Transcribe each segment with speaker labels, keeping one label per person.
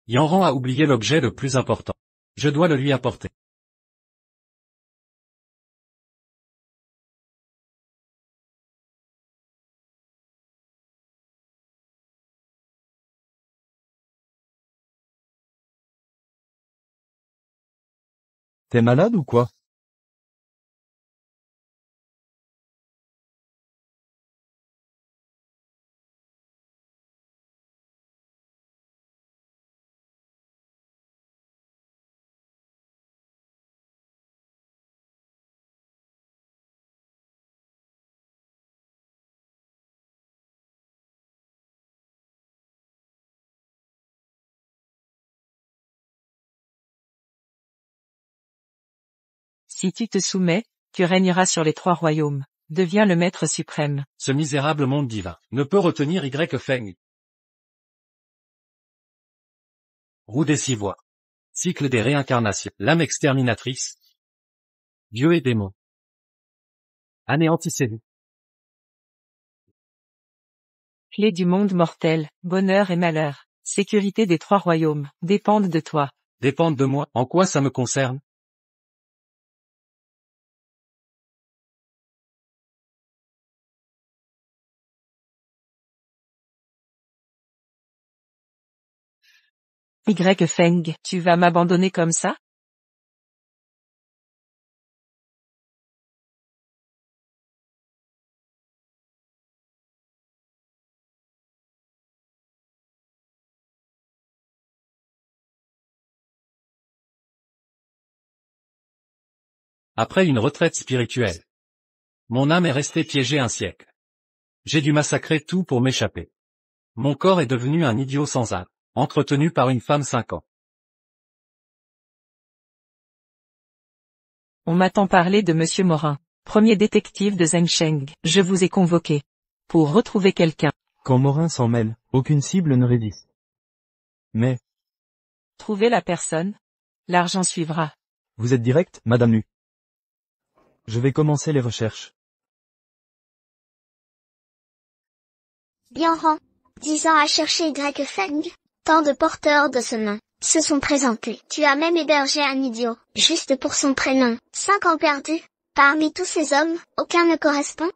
Speaker 1: Yanran a oublié l'objet le plus important. Je dois le lui apporter.
Speaker 2: T'es malade ou quoi?
Speaker 3: Si tu te soumets, tu régneras sur les 3 royaumes. Deviens le maître suprême.
Speaker 1: Ce misérable monde divin ne peut retenir Y-Feng. Roue des 6 voies. Cycle des réincarnations. Lame exterminatrice. Dieu et démons. Anéantissez-vous.
Speaker 3: Clé du monde mortel, bonheur et malheur, sécurité des 3 royaumes, dépendent de toi.
Speaker 1: Dépendent de moi. En quoi ça me concerne?
Speaker 3: Y-Feng, tu vas m'abandonner comme ça?
Speaker 1: Après une retraite spirituelle. Mon âme est restée piégée un siècle. J'ai dû massacrer tout pour m'échapper. Mon corps est devenu un idiot sans âme, entretenu par une femme 5 ans.
Speaker 3: On m'attend parler de Monsieur Morin, premier détective de Zhengsheng. Je vous ai convoqué. Pour retrouver quelqu'un.
Speaker 2: Quand Morin s'en mêle, aucune cible ne résiste. Mais,
Speaker 3: Trouvez la personne. L'argent suivra.
Speaker 2: vous êtes direct, Madame Nu. Je vais commencer les recherches.
Speaker 4: Yanran, 10 ans à chercher Y-Feng. Tant de porteurs de ce nom se sont présentés. Tu as même hébergé un idiot, juste pour son prénom. 5 ans perdus. Parmi tous ces hommes, aucun ne correspond.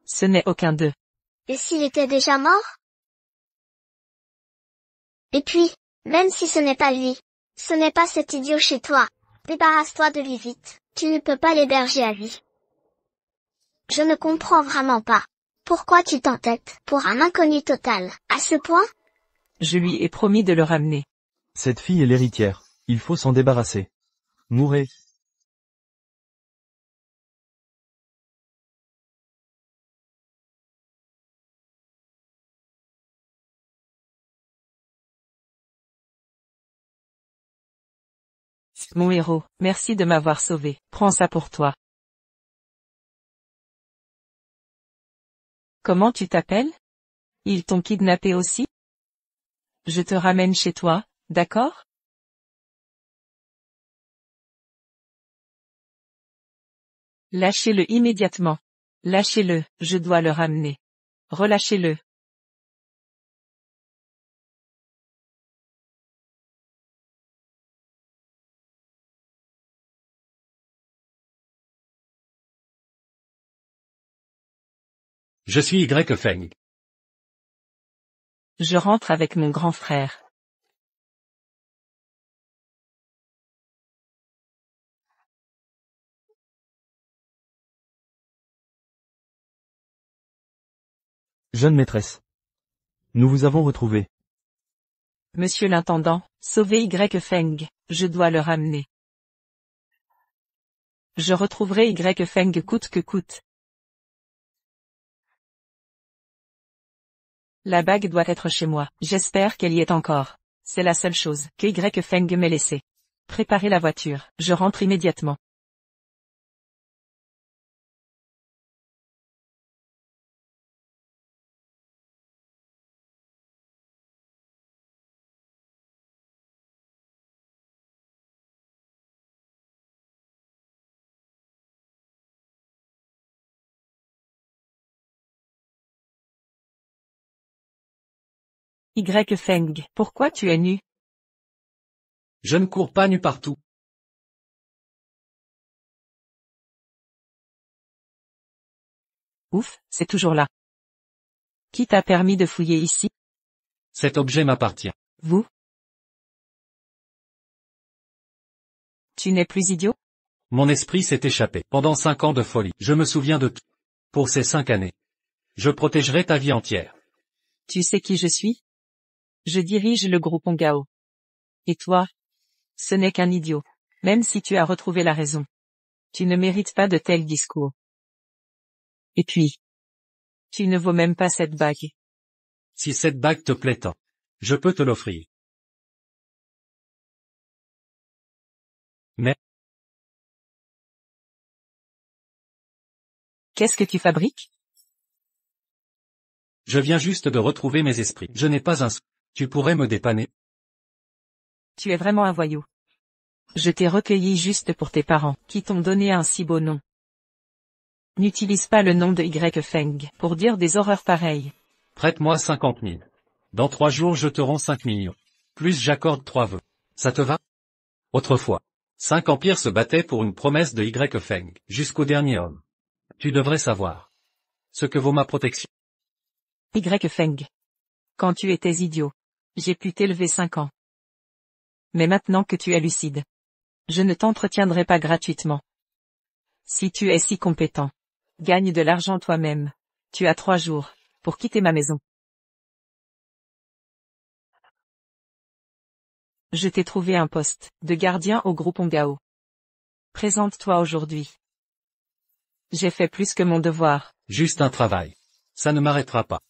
Speaker 3: Ce n'est aucun d'eux.
Speaker 4: Et s'il était déjà mort? Et puis, même si ce n'est pas lui, ce n'est pas cet idiot chez toi. Débarrasse-toi de lui vite. Tu ne peux pas l'héberger à lui. Je ne comprends vraiment pas. Pourquoi tu t'entêtes pour un inconnu total, à ce point?
Speaker 3: Je lui ai promis de le ramener.
Speaker 2: Cette fille est l'héritière. Il faut s'en débarrasser. Mourez.
Speaker 3: Mon héros, merci de m'avoir sauvé. Prends ça pour toi. Comment tu t'appelles? Ils t'ont kidnappé aussi? Je te ramène chez toi, d'accord? Lâchez-le immédiatement. Lâchez-le, je dois le ramener. Relâchez-le.
Speaker 1: Je suis Y-Feng.
Speaker 3: Je rentre avec mon grand frère.
Speaker 2: Jeune maîtresse. Nous vous avons retrouvé.
Speaker 3: Monsieur l'intendant, sauvez Y-Feng, je dois le ramener. Je retrouverai Y-Feng coûte que coûte. La bague doit être chez moi. J'espère qu'elle y est encore. C'est la seule chose que Y-Feng m'ait laissée. Préparez la voiture. Je rentre immédiatement. Y Feng, pourquoi tu es nu?
Speaker 1: Je ne cours pas nu partout.
Speaker 3: Ouf, c'est toujours là. Qui t'a permis de fouiller ici?
Speaker 1: Cet objet m'appartient.
Speaker 3: Vous? Tu n'es plus idiot?
Speaker 1: Mon esprit s'est échappé. Pendant 5 ans de folie, je me souviens de tout. Pour ces 5 années, je protégerai ta vie entière.
Speaker 3: Tu sais qui je suis? Je dirige le groupe Ongao. Et toi? Ce n'est qu'un idiot. Même si tu as retrouvé la raison. Tu ne mérites pas de tels discours. Et puis, tu ne vaux même pas cette bague.
Speaker 1: Si cette bague te plaît tant, je peux te l'offrir. Mais,
Speaker 3: Qu'est-ce que tu fabriques?
Speaker 1: je viens juste de retrouver mes esprits. Je n'ai pas un sou. Tu pourrais me dépanner?
Speaker 3: Tu es vraiment un voyou. Je t'ai recueilli juste pour tes parents, qui t'ont donné un si beau nom. N'utilise pas le nom de Y Feng pour dire des horreurs pareilles.
Speaker 1: Prête-moi 50 000. Dans 3 jours je te rends 5 millions. Plus j'accorde 3 vœux. Ça te va? Autrefois, 5 empires se battaient pour une promesse de Y Feng, jusqu'au dernier homme. Tu devrais savoir ce que vaut ma protection.
Speaker 3: Y Feng. Quand tu étais idiot, j'ai pu t'élever 5 ans. Mais maintenant que tu es lucide, je ne t'entretiendrai pas gratuitement. Si tu es si compétent, gagne de l'argent toi-même. Tu as 3 jours pour quitter ma maison. Je t'ai trouvé un poste de gardien au groupe Ongao. Présente-toi aujourd'hui. J'ai fait plus que mon devoir.
Speaker 1: Juste un travail. Ça ne m'arrêtera pas.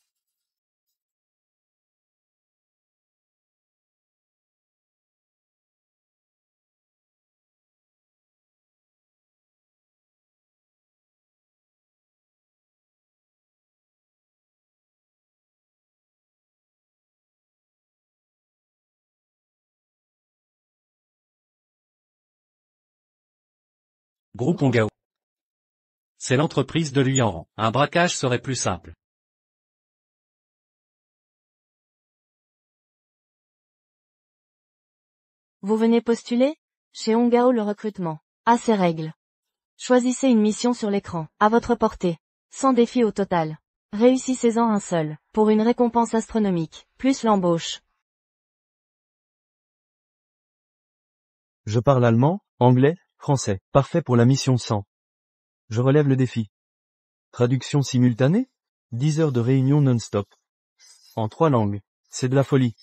Speaker 1: Groupe Ongao. C'est l'entreprise de Luyanran. Un braquage serait plus simple.
Speaker 5: Vous venez postuler? Chez Ongao le recrutement a ses règles. Choisissez une mission sur l'écran, à votre portée. 100 défis au total. Réussissez-en un seul, pour une récompense astronomique, plus l'embauche.
Speaker 2: Je parle allemand, anglais, français. Parfait pour la mission 100. Je relève le défi. Traduction simultanée? 10 heures de réunion non-stop. En 3 langues. C'est de la folie.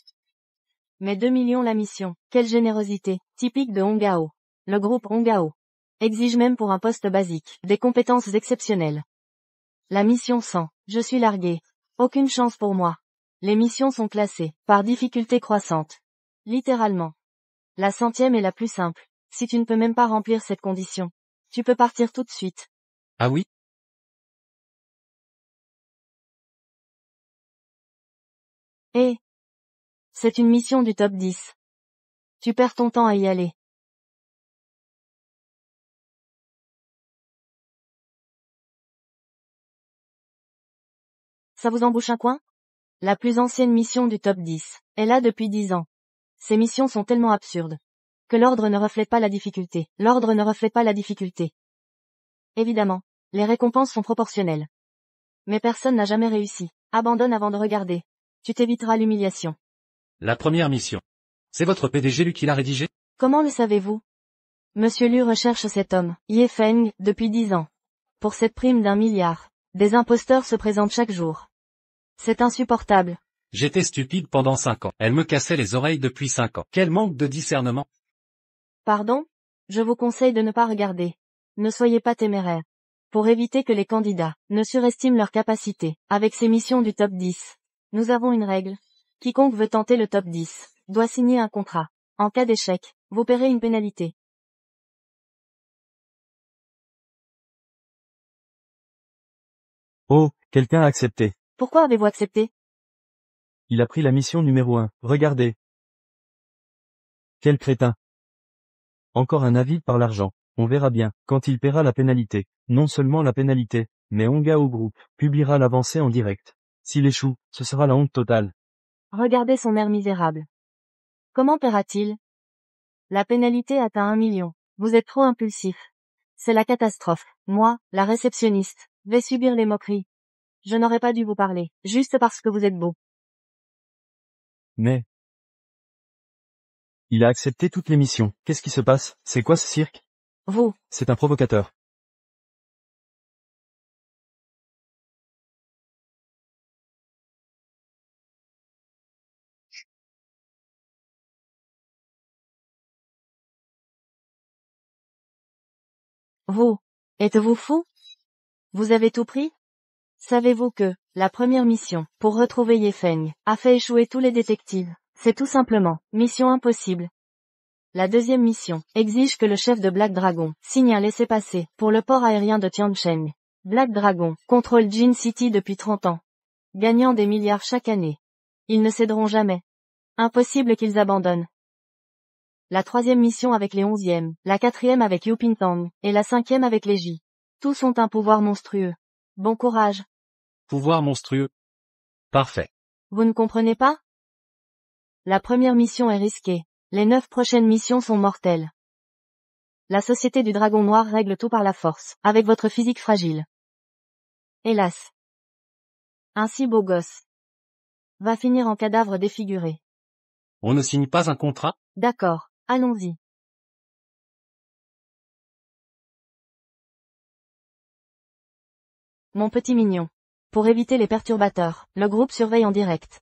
Speaker 5: Mais 2 millions la mission. Quelle générosité, typique de Ongao. Le groupe Ongao exige même pour un poste basique, des compétences exceptionnelles. La mission 100. Je suis largué. Aucune chance pour moi. Les missions sont classées, par difficulté croissante. Littéralement. La 100e est la plus simple. Si tu ne peux même pas remplir cette condition, tu peux partir tout de suite.
Speaker 1: Ah oui?
Speaker 5: Et c'est une mission du top 10. Tu perds ton temps à y aller. Ça vous embouche un coin? La plus ancienne mission du top 10 est là depuis 10 ans. Ces missions sont tellement absurdes que l'ordre ne reflète pas la difficulté. L'ordre ne reflète pas la difficulté. Évidemment, les récompenses sont proportionnelles. Mais personne n'a jamais réussi. Abandonne avant de regarder. Tu t'éviteras l'humiliation.
Speaker 1: La première mission. C'est votre PDG Lu qui l'a rédigé?
Speaker 5: Comment le savez-vous? Monsieur Lu recherche cet homme, Ye Feng, depuis 10 ans. Pour cette prime d'1 milliard. Des imposteurs se présentent chaque jour. C'est insupportable.
Speaker 1: J'étais stupide pendant 5 ans. Elle me cassait les oreilles depuis 5 ans. Quel manque de discernement.
Speaker 5: Pardon? Je vous conseille de ne pas regarder. Ne soyez pas téméraire. Pour éviter que les candidats ne surestiment leurs capacités, avec ces missions du top 10. Nous avons une règle. Quiconque veut tenter le top 10 doit signer un contrat. En cas d'échec, vous paierez une pénalité.
Speaker 2: Oh, quelqu'un a accepté.
Speaker 5: Pourquoi avez-vous accepté?
Speaker 2: Il a pris la mission numéro 1. Regardez. Quel crétin. Encore un avide par l'argent. On verra bien, quand il paiera la pénalité. Non seulement la pénalité, mais Ongao Group publiera l'avancée en direct. S'il échoue, ce sera la honte totale.
Speaker 5: Regardez son air misérable. Comment paiera-t-il? La pénalité atteint 1 million. Vous êtes trop impulsif. C'est la catastrophe. Moi, la réceptionniste, vais subir les moqueries. Je n'aurais pas dû vous parler, juste parce que vous êtes beau.
Speaker 2: Mais... Il a accepté toutes les missions. Qu'est-ce qui se passe? C'est quoi ce cirque?
Speaker 5: Vous,
Speaker 2: C'est un provocateur.
Speaker 5: vous, êtes-vous fou? Vous avez tout pris? Savez-vous que, la première mission, pour retrouver Ye Feng, a fait échouer tous les détectives? C'est tout simplement, mission impossible. La deuxième mission, exige que le chef de Black Dragon, signe un laissez-passer, pour le port aérien de Tiancheng. Black Dragon, contrôle Jin City depuis 30 ans. Gagnant des milliards chaque année. Ils ne céderont jamais. Impossible qu'ils abandonnent. La troisième mission avec les 11e, la quatrième avec Yu Pingtang, et la cinquième avec les J. Tous ont un pouvoir monstrueux. Bon courage.
Speaker 1: Pouvoir monstrueux. Parfait.
Speaker 5: Vous ne comprenez pas? La première mission est risquée. Les 9 prochaines missions sont mortelles. La Société du Dragon Noir règle tout par la force, avec votre physique fragile. Hélas. Un si beau gosse va finir en cadavre défiguré.
Speaker 1: On ne signe pas un contrat?
Speaker 5: D'accord, allons-y. Mon petit mignon. Pour éviter les perturbateurs, le groupe surveille en direct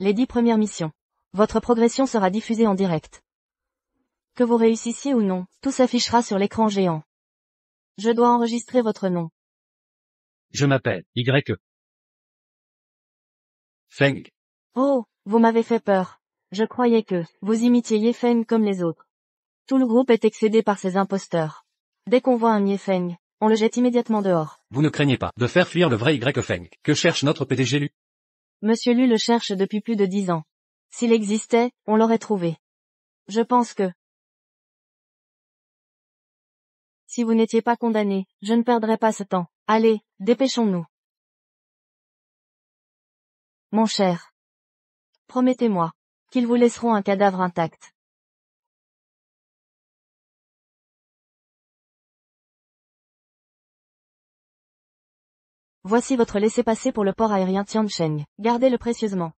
Speaker 5: les 10 premières missions. Votre progression sera diffusée en direct. Que vous réussissiez ou non, tout s'affichera sur l'écran géant. Je dois enregistrer votre nom.
Speaker 1: Je m'appelle Y. Feng.
Speaker 5: Oh, vous m'avez fait peur. Je croyais que vous imitiez Ye Feng comme les autres. Tout le groupe est excédé par ces imposteurs. Dès qu'on voit un Ye Feng, on le jette immédiatement dehors.
Speaker 1: Vous ne craignez pas de faire fuir le vrai Y Feng, que cherche notre PDG Lu?
Speaker 5: Monsieur Lu le cherche depuis plus de 10 ans. S'il existait, on l'aurait trouvé. Je pense que... Si vous n'étiez pas condamné, je ne perdrais pas ce temps. Allez, dépêchons-nous. Mon cher. Promettez-moi qu'ils vous laisseront un cadavre intact. Voici votre laissez-passer pour le port aérien Tiancheng. Gardez-le précieusement.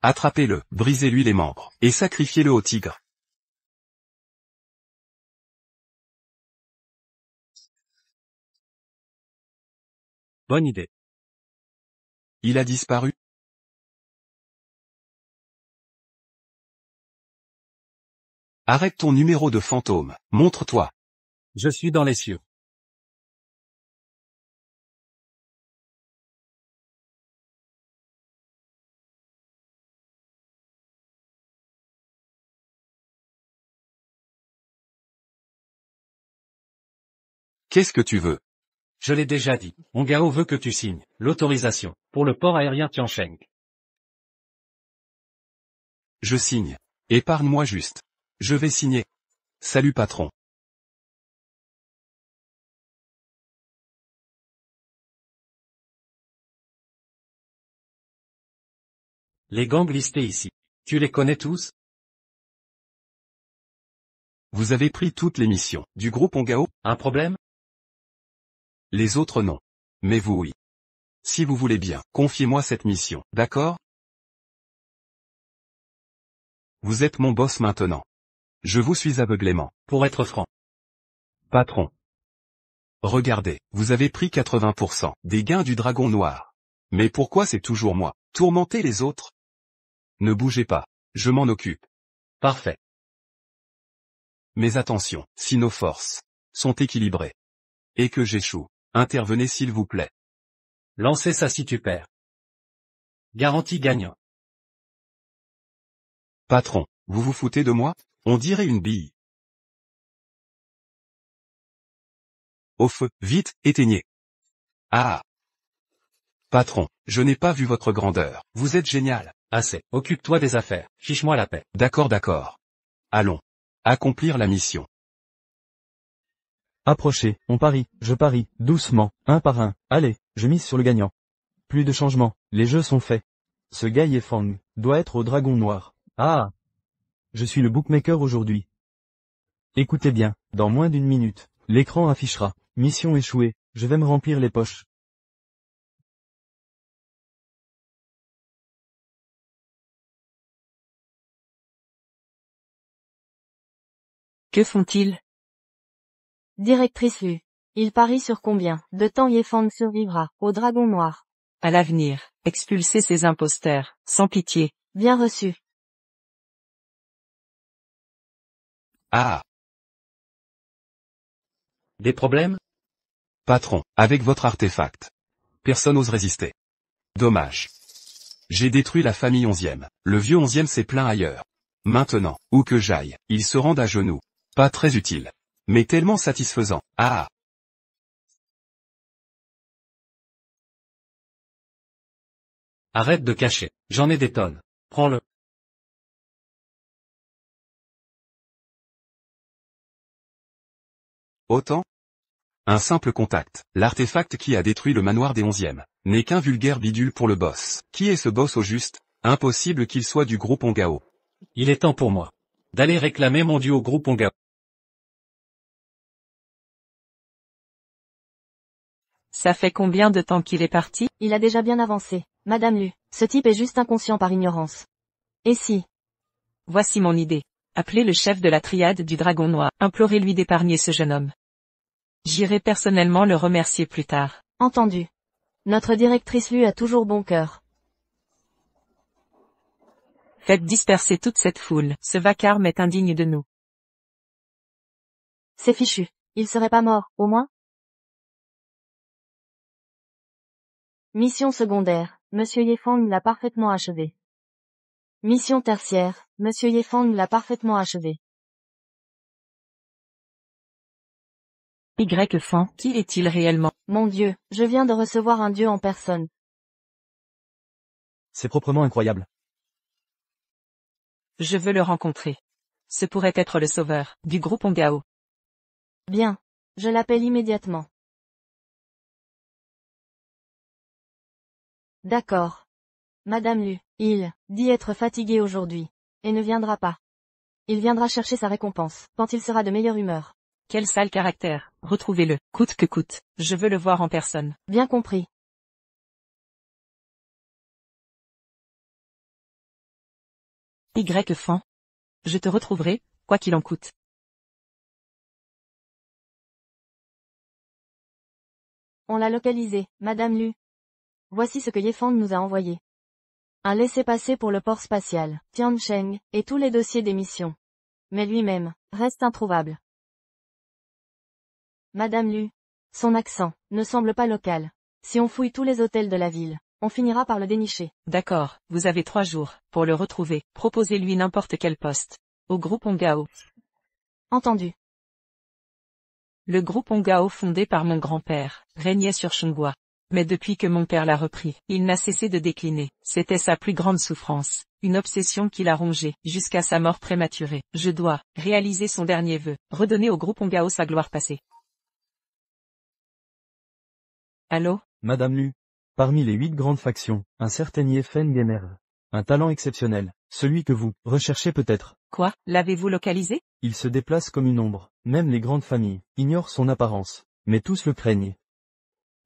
Speaker 6: Attrapez-le, brisez-lui les membres, et sacrifiez-le au tigre.
Speaker 1: Bonne idée.
Speaker 6: Il a disparu? Arrête ton numéro de fantôme, montre-toi.
Speaker 1: Je suis dans les cieux.
Speaker 6: Qu'est-ce que tu veux?
Speaker 1: Je l'ai déjà dit, Hongao veut que tu signes l'autorisation pour le port aérien Tiancheng.
Speaker 6: Je signe. Épargne-moi juste. Je vais signer. Salut patron.
Speaker 1: Les gangs listés ici. Tu les connais tous?
Speaker 6: Vous avez pris toutes les missions du groupe Hongao?
Speaker 1: Un problème?
Speaker 6: Les autres non. Mais vous oui. Si vous voulez bien, confiez-moi cette mission, d'accord? Vous êtes mon boss maintenant. Je vous suis aveuglément.
Speaker 1: Pour être franc.
Speaker 6: Patron. Regardez, vous avez pris 80% des gains du dragon noir. Mais pourquoi c'est toujours moi? Tourmenter les autres? Ne bougez pas. Je m'en occupe.
Speaker 1: Parfait.
Speaker 6: Mais attention, si nos forces sont équilibrées et que j'échoue, intervenez s'il vous plaît.
Speaker 1: Lancez ça si tu perds. Garantie gagnant.
Speaker 6: Patron, vous vous foutez de moi? On dirait une bille. Au feu, vite, éteignez. Ah! Patron, je n'ai pas vu votre grandeur. Vous êtes génial.
Speaker 1: Assez. Occupe-toi des affaires. Fiche-moi la paix.
Speaker 6: D'accord. Allons. Accomplir la mission.
Speaker 2: Approchez, on parie, je parie, doucement, un par un, allez, je mise sur le gagnant. Plus de changement, les jeux sont faits. Ce gars Yefang doit être au dragon noir. Ah! Je suis le bookmaker aujourd'hui. Écoutez bien, dans moins d'une minute, l'écran affichera « Mission échouée », je vais me remplir les poches.
Speaker 3: Que font-ils?
Speaker 5: Directrice Lu. Il parie sur combien de temps Yefang survivra au dragon noir.
Speaker 3: À l'avenir, expulser ces imposteurs, sans pitié.
Speaker 5: Bien reçu.
Speaker 6: Ah,
Speaker 1: Des problèmes?
Speaker 6: patron, avec votre artefact. Personne n'ose résister. Dommage. J'ai détruit la famille 11e. Le vieux 11e s'est plaint ailleurs. Maintenant, où que j'aille, ils se rendent à genoux. Pas très utile. Mais tellement satisfaisant. Ah.
Speaker 1: Arrête de cacher. J'en ai des tonnes. Prends-le.
Speaker 6: Autant? Un simple contact. L'artefact qui a détruit le manoir des 11e n'est qu'un vulgaire bidule pour le boss. Qui est ce boss au juste? Impossible qu'il soit du groupe Ongao.
Speaker 1: Il est temps pour moi d'aller réclamer mon dû au groupe Ongao.
Speaker 3: Ça fait combien de temps qu'il est parti?
Speaker 5: Il a déjà bien avancé. Madame Lu, ce type est juste inconscient par ignorance. Et si?
Speaker 3: Voici mon idée. Appelez le chef de la triade du dragon noir. Implorez-lui d'épargner ce jeune homme. J'irai personnellement le remercier plus tard.
Speaker 5: Entendu. Notre directrice Lu a toujours bon cœur.
Speaker 3: Faites disperser toute cette foule. Ce vacarme est indigne de nous.
Speaker 5: C'est fichu. Il serait pas mort, au moins? Mission secondaire. Monsieur Yefang l'a parfaitement achevé. Mission tertiaire. Monsieur Yefang l'a parfaitement achevé.
Speaker 3: Y Fan, qui est-il réellement?
Speaker 5: Mon Dieu, je viens de recevoir un dieu en personne.
Speaker 2: C'est proprement incroyable.
Speaker 3: Je veux le rencontrer. Ce pourrait être le sauveur du groupe Ongao.
Speaker 5: Bien. Je l'appelle immédiatement. D'accord. Madame Lu, il dit être fatigué aujourd'hui. Et ne viendra pas. Il viendra chercher sa récompense, quand il sera de meilleure humeur.
Speaker 3: Quel sale caractère. Retrouvez-le, coûte que coûte. Je veux le voir en personne.
Speaker 5: Bien compris.
Speaker 3: Y Fan. Je te retrouverai, quoi qu'il en coûte.
Speaker 5: On l'a localisé, Madame Lu. Voici ce que Yefang nous a envoyé. Un laissez-passer pour le port spatial, Tiancheng, et tous les dossiers d'émission. Mais lui-même, reste introuvable. Madame Lu. Son accent, ne semble pas local. Si on fouille tous les hôtels de la ville, on finira par le dénicher.
Speaker 3: D'accord, vous avez 3 jours, pour le retrouver. Proposez-lui n'importe quel poste. Au groupe Ongao.
Speaker 5: Entendu.
Speaker 3: Le groupe Ongao fondé par mon grand-père, régnait sur Shonghua. Mais depuis que mon père l'a repris, il n'a cessé de décliner. C'était sa plus grande souffrance. Une obsession qui l'a rongé, jusqu'à sa mort prématurée. Je dois réaliser son dernier vœu, redonner au groupe Ongao sa gloire passée. Allô?
Speaker 2: Madame Lu. Parmi les 8 grandes factions, un certain Yefeng émerge. Un talent exceptionnel. Celui que vous recherchez peut-être.
Speaker 3: Quoi? L'avez-vous localisé?
Speaker 2: Il se déplace comme une ombre. Même les grandes familles ignorent son apparence. Mais tous le craignent.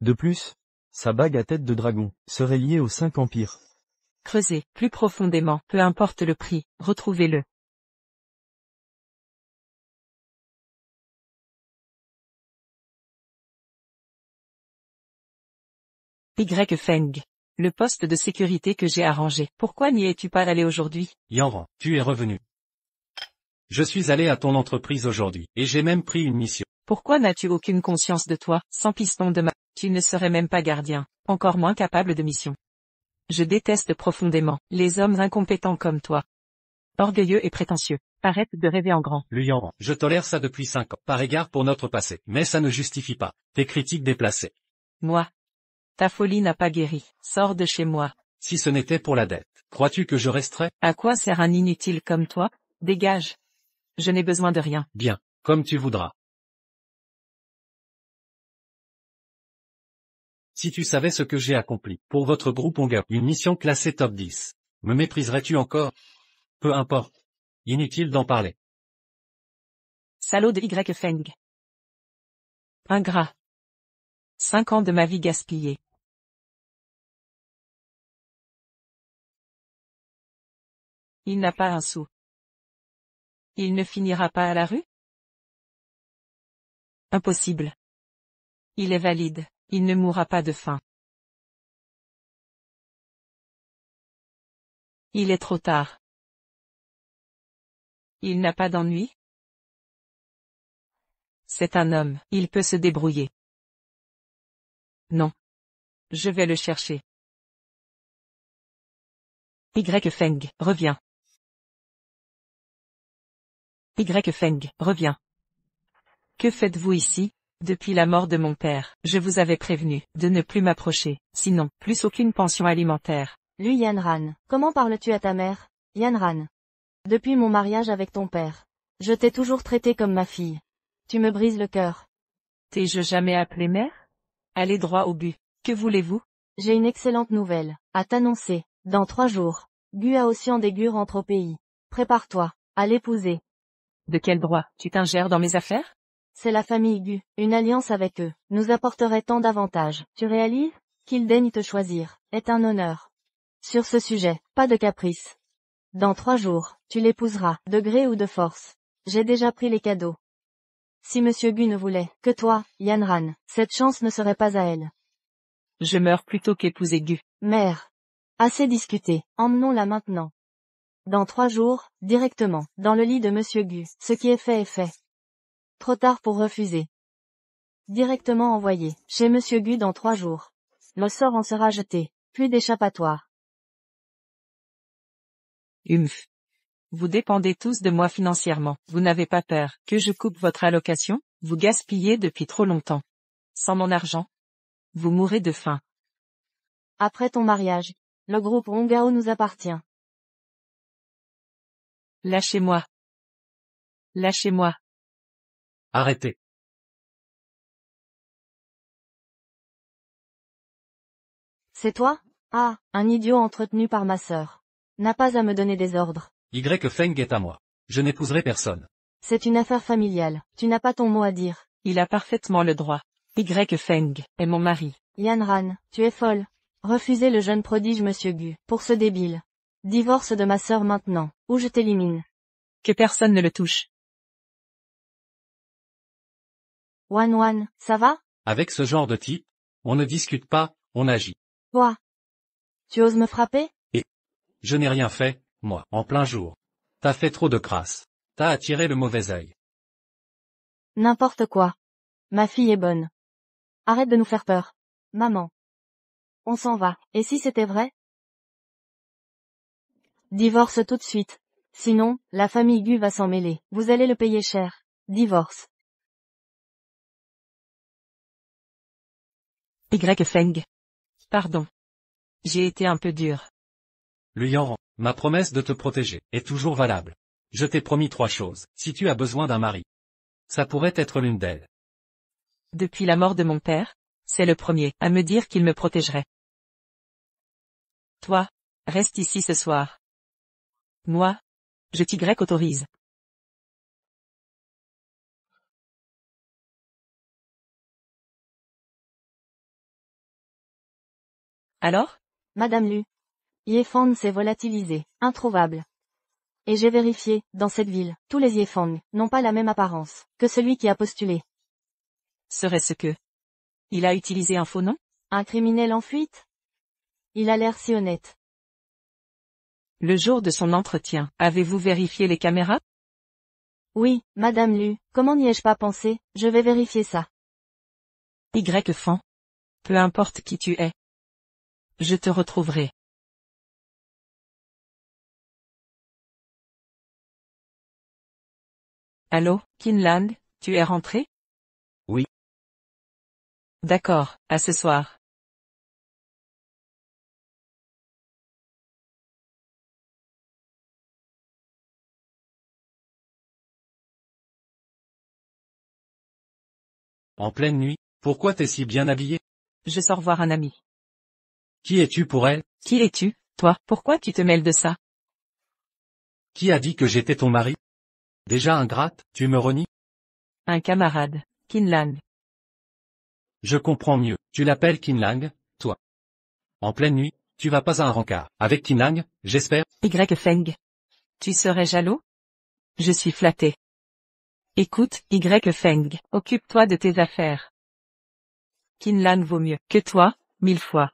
Speaker 2: De plus, sa bague à tête de dragon serait liée aux 5 empires.
Speaker 3: Creusez, plus profondément, peu importe le prix, retrouvez-le. Y Feng. Le poste de sécurité que j'ai arrangé. Pourquoi n'y es-tu pas allé aujourd'hui?
Speaker 1: Yanran, tu es revenu. Je suis allé à ton entreprise aujourd'hui, et j'ai même pris une mission.
Speaker 3: Pourquoi n'as-tu aucune conscience de toi, sans piston de ma... Tu ne serais même pas gardien, encore moins capable de mission. Je déteste profondément les hommes incompétents comme toi. Orgueilleux et prétentieux. Arrête de rêver en grand.
Speaker 1: Le Yanran, je tolère ça depuis 5 ans, par égard pour notre passé, mais ça ne justifie pas tes critiques déplacées.
Speaker 3: Moi. Ta folie n'a pas guéri. Sors de chez moi.
Speaker 1: Si ce n'était pour la dette, crois-tu que je resterais?
Speaker 3: À quoi sert un inutile comme toi? Dégage. Je n'ai besoin de rien.
Speaker 1: Bien, comme tu voudras. Si tu savais ce que j'ai accompli pour votre groupe Ongao, une mission classée top 10, me mépriserais-tu encore? Peu importe. Inutile d'en parler.
Speaker 3: Salaud de Y Feng. Ingrat. 5 ans de ma vie gaspillés. Il n'a pas un sou. Il ne finira pas à la rue? Impossible. Il est valide, il ne mourra pas de faim. Il est trop tard. Il n'a pas d'ennui? C'est un homme, il peut se débrouiller. Non. Je vais le chercher. Y Feng, reviens. Y Feng, reviens. Que faites-vous ici? Depuis la mort de mon père, je vous avais prévenu de ne plus m'approcher, sinon, plus aucune pension alimentaire.
Speaker 5: Lui Yanran, comment parles-tu à ta mère? Yanran. Depuis mon mariage avec ton père. Je t'ai toujours traité comme ma fille. Tu me brises le cœur.
Speaker 3: T'ai-je jamais appelé mère? Allez droit au but. Que voulez-vous?
Speaker 5: J'ai une excellente nouvelle à t'annoncer. Dans 3 jours, Gu Aossian des Gur rentre au pays. Prépare-toi à l'épouser.
Speaker 3: De quel droit? Tu t'ingères dans mes affaires?
Speaker 5: C'est la famille Gu. Une alliance avec eux nous apporterait tant d'avantages. Tu réalises? Qu'il daigne te choisir est un honneur. Sur ce sujet, pas de caprice. Dans 3 jours, tu l'épouseras, de gré ou de force. J'ai déjà pris les cadeaux. Si Monsieur Gu ne voulait que toi, Yanran, cette chance ne serait pas à elle.
Speaker 3: Je meurs plutôt qu'épouser Gu.
Speaker 5: Mère. Assez discuté, emmenons-la maintenant. Dans 3 jours, directement, dans le lit de Monsieur Gu, ce qui est fait est fait. Trop tard pour refuser. Directement envoyé, chez Monsieur Gu dans 3 jours. Le sort en sera jeté, plus d'échappatoire.
Speaker 3: Humph. Vous dépendez tous de moi financièrement. Vous n'avez pas peur que je coupe votre allocation? Vous gaspillez depuis trop longtemps. Sans mon argent, vous mourrez de faim.
Speaker 5: Après ton mariage, le groupe Ongao nous appartient.
Speaker 3: Lâchez-moi. Lâchez-moi.
Speaker 1: Arrêtez.
Speaker 5: C'est toi? Ah, un idiot entretenu par ma sœur. N'a pas à me donner des ordres.
Speaker 1: Y Feng est à moi. Je n'épouserai personne.
Speaker 5: C'est une affaire familiale, tu n'as pas ton mot à dire.
Speaker 3: Il a parfaitement le droit. Y Feng est mon mari.
Speaker 5: Yanran, tu es folle. Refusez le jeune prodige Monsieur Gu, pour ce débile. Divorce de ma sœur maintenant, ou je t'élimine.
Speaker 3: Que personne ne le touche.
Speaker 5: Wan, ça va?
Speaker 1: Avec ce genre de type, on ne discute pas, on agit.
Speaker 5: Quoi? Tu oses me frapper?
Speaker 1: Je n'ai rien fait, moi, en plein jour. T'as fait trop de crasse. T'as attiré le mauvais œil.
Speaker 5: N'importe quoi. Ma fille est bonne. Arrête de nous faire peur. Maman. On s'en va, et si c'était vrai? Divorce tout de suite. Sinon, la famille Gu va s'en mêler. Vous allez le payer cher. Divorce.
Speaker 3: Y Feng. Pardon. J'ai été un peu dur.
Speaker 1: Luyan, ma promesse de te protéger est toujours valable. Je t'ai promis 3 choses, si tu as besoin d'un mari. Ça pourrait être l'une d'elles.
Speaker 3: Depuis la mort de mon père, c'est le premier à me dire qu'il me protégerait. Toi, reste ici ce soir. Moi, je t'y autorise. Alors?
Speaker 5: Madame Lu. Yefang s'est volatilisé, introuvable. Et j'ai vérifié, dans cette ville, tous les Yefang n'ont pas la même apparence que celui qui a postulé.
Speaker 3: Serait-ce que il a utilisé un faux nom?
Speaker 5: Un criminel en fuite? Il a l'air si honnête.
Speaker 3: Le jour de son entretien, avez-vous vérifié les caméras?
Speaker 5: Oui, Madame Lu, comment n'y ai-je pas pensé? Je vais vérifier ça.
Speaker 3: Y Fan. Peu importe qui tu es. Je te retrouverai. Allô, Kinland, tu es rentré?
Speaker 6: Oui.
Speaker 3: D'accord, à ce soir.
Speaker 1: En pleine nuit, pourquoi t'es si bien habillé?
Speaker 3: Je sors voir un ami.
Speaker 1: Qui es-tu pour elle?
Speaker 3: Qui es-tu, toi? Pourquoi tu te mêles de ça?
Speaker 1: Qui a dit que j'étais ton mari? Déjà ingrate, tu me renies?
Speaker 3: Un camarade, Kinlang.
Speaker 1: Je comprends mieux. Tu l'appelles Kinlang, toi. En pleine nuit, tu vas pas à un rencard. Avec Kinlang, j'espère?
Speaker 3: Y Feng. Tu serais jaloux? Je suis flatté. Écoute, Y Feng, occupe-toi de tes affaires. Kinlang vaut mieux que toi, 1000 fois.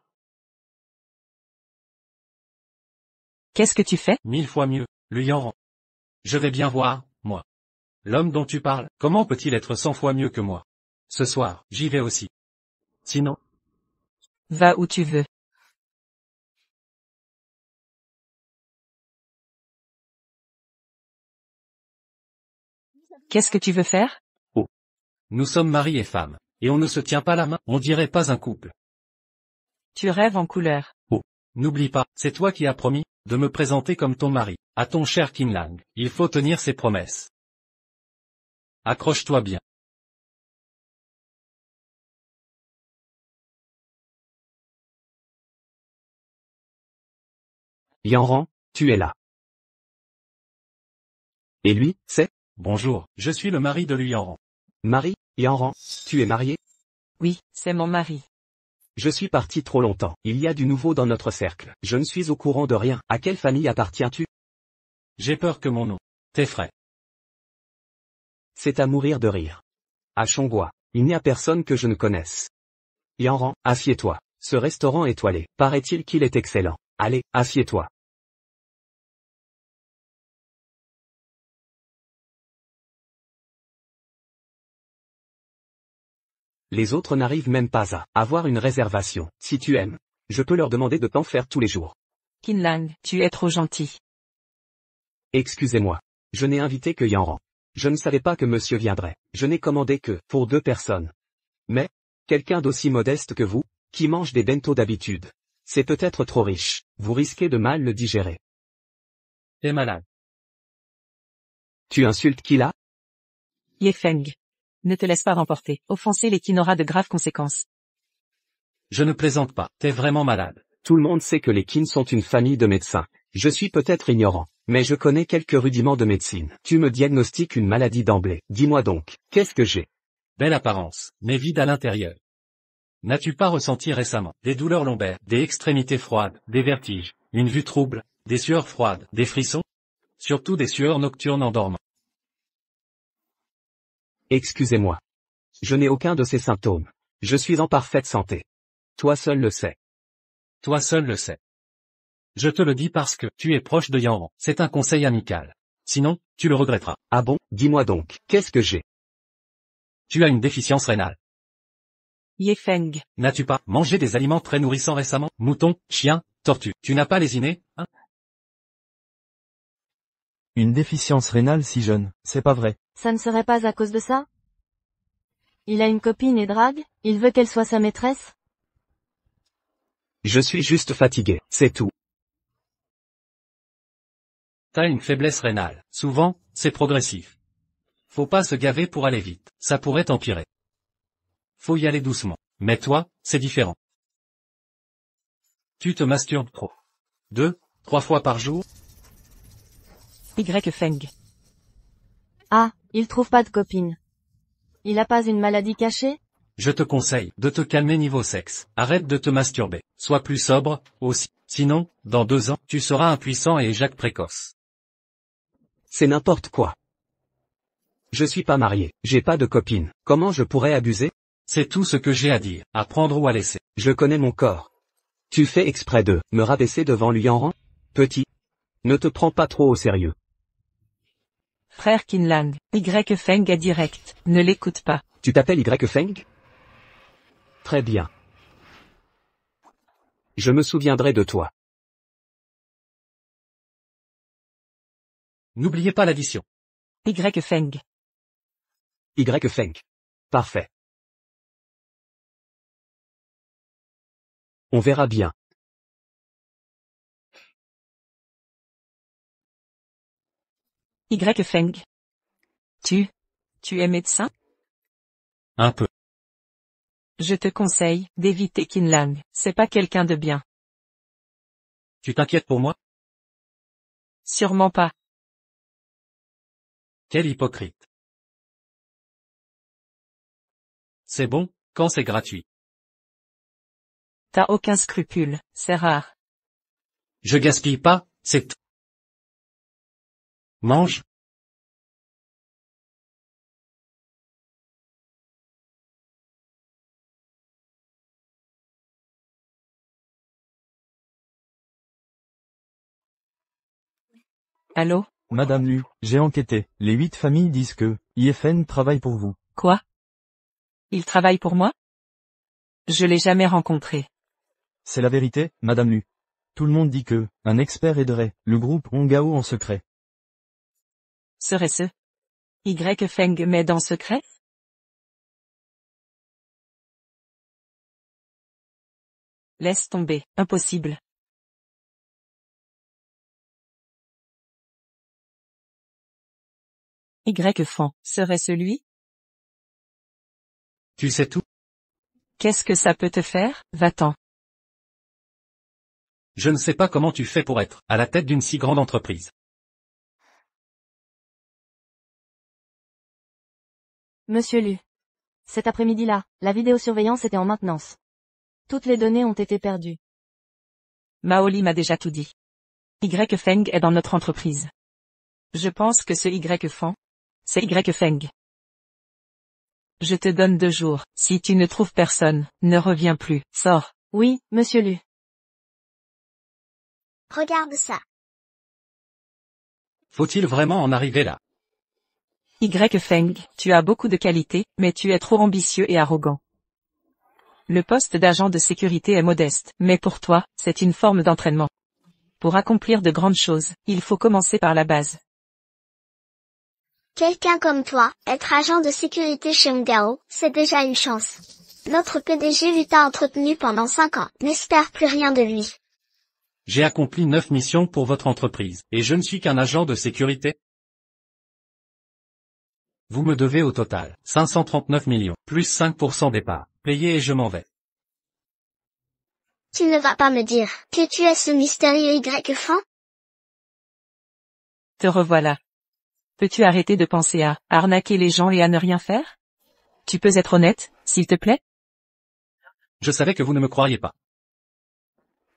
Speaker 3: Qu'est-ce que tu fais?
Speaker 1: 1000 fois mieux, lui en rend. Je vais bien voir, moi. L'homme dont tu parles, comment peut-il être 100 fois mieux que moi? Ce soir, j'y vais aussi. Sinon,
Speaker 3: Va où tu veux. Qu'est-ce que tu veux faire?
Speaker 1: nous sommes mari et femme, et on ne se tient pas la main, on dirait pas un couple.
Speaker 3: Tu rêves en couleur.
Speaker 1: N'oublie pas, c'est toi qui as promis de me présenter comme ton mari, à ton cher Kinlang. Il faut tenir ses promesses. Accroche-toi bien.
Speaker 7: Yanran, tu es là. Et lui, c'est
Speaker 1: Bonjour, je suis le mari de Luyanran.
Speaker 7: Marie, Yanran, tu es marié?
Speaker 3: Oui, c'est mon mari.
Speaker 7: Je suis parti trop longtemps. Il y a du nouveau dans notre cercle. Je ne suis au courant de rien. À quelle famille appartiens-tu?
Speaker 1: J'ai peur que mon nom t'effraie.
Speaker 7: C'est à mourir de rire. À Chongqua, il n'y a personne que je ne connaisse. Yanran, assieds-toi. Ce restaurant étoilé, paraît-il qu'il est excellent. Allez, assieds-toi. Les autres n'arrivent même pas à avoir une réservation. Si tu aimes, je peux leur demander de t'en faire tous les jours.
Speaker 3: Kinlang, tu es trop gentil.
Speaker 7: Excusez-moi. Je n'ai invité que Yanran. Je ne savais pas que monsieur viendrait. Je n'ai commandé que pour 2 personnes. Mais, quelqu'un d'aussi modeste que vous, qui mange des bento d'habitude. C'est peut-être trop riche. Vous risquez de mal le digérer.
Speaker 1: T'es malade.
Speaker 7: Tu insultes qui là?
Speaker 3: Ye Feng. Ne te laisse pas remporter. Offenser les Qin aura de graves conséquences.
Speaker 1: Je ne plaisante pas, t'es vraiment malade.
Speaker 7: Tout le monde sait que les Qin sont une famille de médecins. Je suis peut-être ignorant, mais je connais quelques rudiments de médecine. Tu me diagnostiques une maladie d'emblée. Dis-moi donc, qu'est-ce que j'ai?
Speaker 1: Belle apparence, mais vide à l'intérieur. N'as-tu pas ressenti récemment des douleurs lombaires, des extrémités froides, des vertiges, une vue trouble, des sueurs froides, des frissons? Surtout des sueurs nocturnes en dormant.
Speaker 7: Excusez-moi. Je n'ai aucun de ces symptômes. Je suis en parfaite santé. Toi seul le sais.
Speaker 1: Toi seul le sais. Je te le dis parce que tu es proche de Yanran. C'est un conseil amical. Sinon, tu le regretteras.
Speaker 7: Ah bon? Dis-moi donc, qu'est-ce que j'ai?
Speaker 1: Tu as une déficience rénale.
Speaker 3: Ye Feng.
Speaker 1: N'as-tu pas mangé des aliments très nourrissants récemment? Mouton, chien, tortue. Tu n'as pas lésiné, hein?
Speaker 2: Une déficience rénale si jeune, c'est pas vrai.
Speaker 5: Ça ne serait pas à cause de ça? Il a une copine et drague, il veut qu'elle soit sa maîtresse?
Speaker 7: Je suis juste fatigué, c'est tout.
Speaker 1: T'as une faiblesse rénale. Souvent, c'est progressif. Faut pas se gaver pour aller vite. Ça pourrait empirer. Faut y aller doucement. Mais toi, c'est différent. Tu te masturbes trop. 2, 3 fois par jour?
Speaker 3: Y Feng.
Speaker 5: Ah, il trouve pas de copine. Il a pas une maladie cachée?
Speaker 1: Je te conseille de te calmer niveau sexe. Arrête de te masturber. Sois plus sobre, aussi. Sinon, dans 2 ans, tu seras impuissant et éjac précoce.
Speaker 7: C'est n'importe quoi. Je suis pas marié, j'ai pas de copine. Comment je pourrais abuser?
Speaker 1: C'est tout ce que j'ai à dire. À prendre ou à laisser.
Speaker 7: Je connais mon corps. Tu fais exprès de me rabaisser devant Luyanran? Petit. Ne te prends pas trop au sérieux.
Speaker 3: Frère Kinlang. Y Feng est direct. Ne l'écoute pas.
Speaker 7: Tu t'appelles Y Feng? Très bien. Je me souviendrai de toi.
Speaker 1: N'oubliez pas l'addition.
Speaker 3: Y Feng.
Speaker 7: Y Feng. Parfait. On verra bien.
Speaker 3: Y Feng. Tu es médecin?
Speaker 1: Un peu.
Speaker 3: Je te conseille d'éviter Qinlang, c'est pas quelqu'un de bien.
Speaker 1: Tu t'inquiètes pour moi?
Speaker 3: Sûrement pas.
Speaker 1: Quel hypocrite. C'est bon, quand c'est gratuit.
Speaker 3: T'as aucun scrupule, c'est rare.
Speaker 1: Je gaspille pas, c'est tout. Mange.
Speaker 3: Allô?
Speaker 2: Madame Lu, j'ai enquêté. Les 8 familles disent que IFN travaille pour vous.
Speaker 3: Quoi? Il travaille pour moi? Je l'ai jamais rencontré.
Speaker 2: C'est la vérité, Madame Lu. Tout le monde dit que un expert aiderait le groupe Hongao en secret.
Speaker 3: Serait-ce? Y Feng m'aide en secret? Laisse tomber, impossible. Y Feng, serait-ce lui?
Speaker 1: Tu sais tout?
Speaker 3: Qu'est-ce que ça peut te faire, va-t'en.
Speaker 1: Je ne sais pas comment tu fais pour être à la tête d'une si grande entreprise.
Speaker 5: Monsieur Lu. Cet après-midi-là, la vidéosurveillance était en maintenance. Toutes les données ont été perdues.
Speaker 3: Maoli m'a déjà tout dit. Y Feng est dans notre entreprise. Je pense que ce Y Feng, c'est Y Feng. Je te donne 2 jours, si tu ne trouves personne, ne reviens plus, sors.
Speaker 5: Oui, monsieur Lu.
Speaker 4: Regarde ça.
Speaker 1: Faut-il vraiment en arriver là?
Speaker 3: Y Feng, tu as beaucoup de qualités, mais tu es trop ambitieux et arrogant. Le poste d'agent de sécurité est modeste, mais pour toi, c'est une forme d'entraînement. Pour accomplir de grandes choses, il faut commencer par la base.
Speaker 4: Quelqu'un comme toi, être agent de sécurité chez Hongao, c'est déjà une chance. Notre PDG lui t'a entretenu pendant 5 ans, n'espère plus rien de lui.
Speaker 1: J'ai accompli 9 missions pour votre entreprise, et je ne suis qu'un agent de sécurité. Vous me devez au total 539 millions, plus 5% des parts, payé et je m'en vais.
Speaker 4: Tu ne vas pas me dire que tu es ce mystérieux Y Feng?
Speaker 3: Te revoilà. Peux-tu arrêter de penser à arnaquer les gens et à ne rien faire? Tu peux être honnête, s'il te plaît?
Speaker 1: Je savais que vous ne me croiriez pas.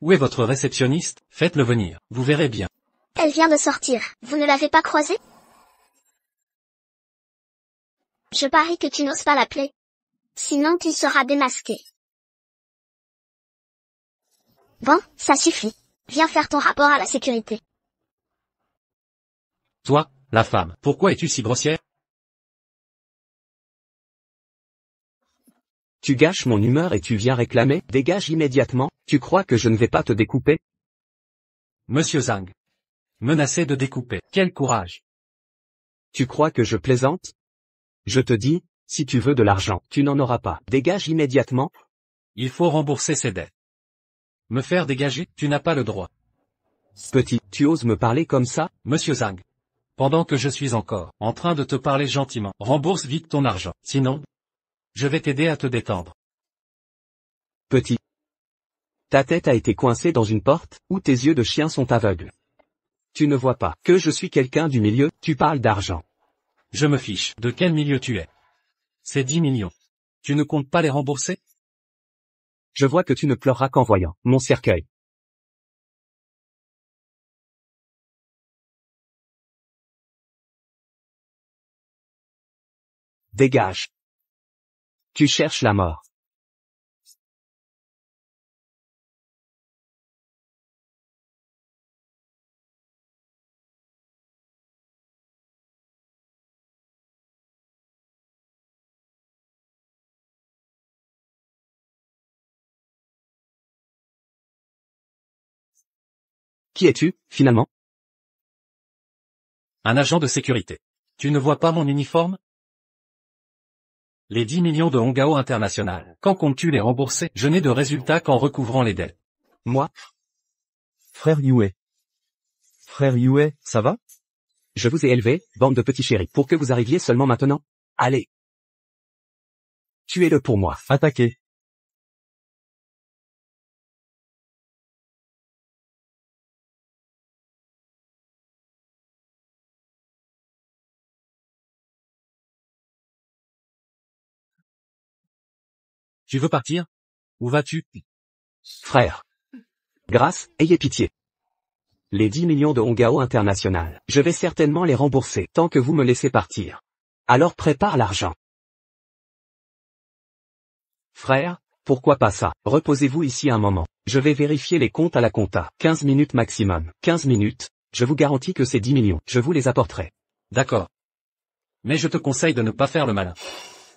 Speaker 1: Où est votre réceptionniste? Faites-le venir, vous verrez bien.
Speaker 4: Elle vient de sortir, vous ne l'avez pas croisée? Je parie que tu n'oses pas l'appeler. Sinon tu seras démasqué. Bon, ça suffit. Viens faire ton rapport à la sécurité.
Speaker 1: Toi, la femme, pourquoi es-tu si grossière?
Speaker 7: Tu gâches mon humeur et tu viens réclamer, dégage immédiatement, tu crois que je ne vais pas te découper?
Speaker 1: Monsieur Zhang. Menacé de découper, quel courage!
Speaker 7: Tu crois que je plaisante? Je te dis, si tu veux de l'argent, tu n'en auras pas, dégage immédiatement.
Speaker 1: Il faut rembourser ses dettes. Me faire dégager, tu n'as pas le droit.
Speaker 7: Petit, tu oses me parler comme ça?
Speaker 1: Monsieur Zhang. Pendant que je suis encore en train de te parler gentiment, rembourse vite ton argent, sinon, je vais t'aider à te détendre.
Speaker 7: Petit. Ta tête a été coincée dans une porte, ou tes yeux de chien sont aveugles. Tu ne vois pas que je suis quelqu'un du milieu, tu parles d'argent.
Speaker 1: Je me fiche de quel milieu tu es. C'est 10 millions. Tu ne comptes pas les rembourser?
Speaker 7: Je vois que tu ne pleureras qu'en voyant mon cercueil. Dégage. Tu cherches la mort. Qui es-tu, finalement?
Speaker 1: Un agent de sécurité. Tu ne vois pas mon uniforme? Les 10 millions de Hongao International. Quand comptes-tu les rembourser? Je n'ai de résultat qu'en recouvrant les dettes.
Speaker 7: Moi?
Speaker 2: Frère Yue. Frère Yue, ça va?
Speaker 7: Je vous ai élevé, bande de petits chéris, pour que vous arriviez seulement maintenant? Allez. Tuez-le pour moi.
Speaker 2: Attaquez.
Speaker 1: Tu veux partir? Où vas-tu?
Speaker 7: Frère. Grâce, ayez pitié. Les 10 millions de Hongao International, je vais certainement les rembourser tant que vous me laissez partir. Alors prépare l'argent. Frère, pourquoi pas ça? Reposez-vous ici un moment. Je vais vérifier les comptes à la compta. 15 minutes maximum. 15 minutes. Je vous garantis que ces 10 millions, je vous les apporterai.
Speaker 1: D'accord. Mais je te conseille de ne pas faire le malin.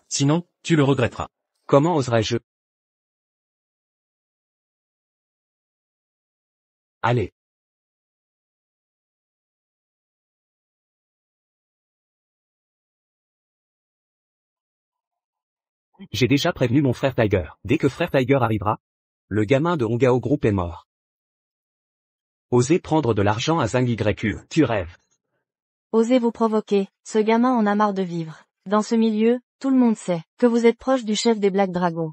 Speaker 1: Sinon, tu le regretteras.
Speaker 7: Comment oserais-je? Allez. J'ai déjà prévenu mon frère Tiger. Dès que frère Tiger arrivera, le gamin de Hongao Group est mort. Osez prendre de l'argent à Zhang YQ, tu rêves.
Speaker 5: Osez vous provoquer, ce gamin en a marre de vivre. Dans ce milieu, tout le monde sait que vous êtes proche du chef des Black Dragons.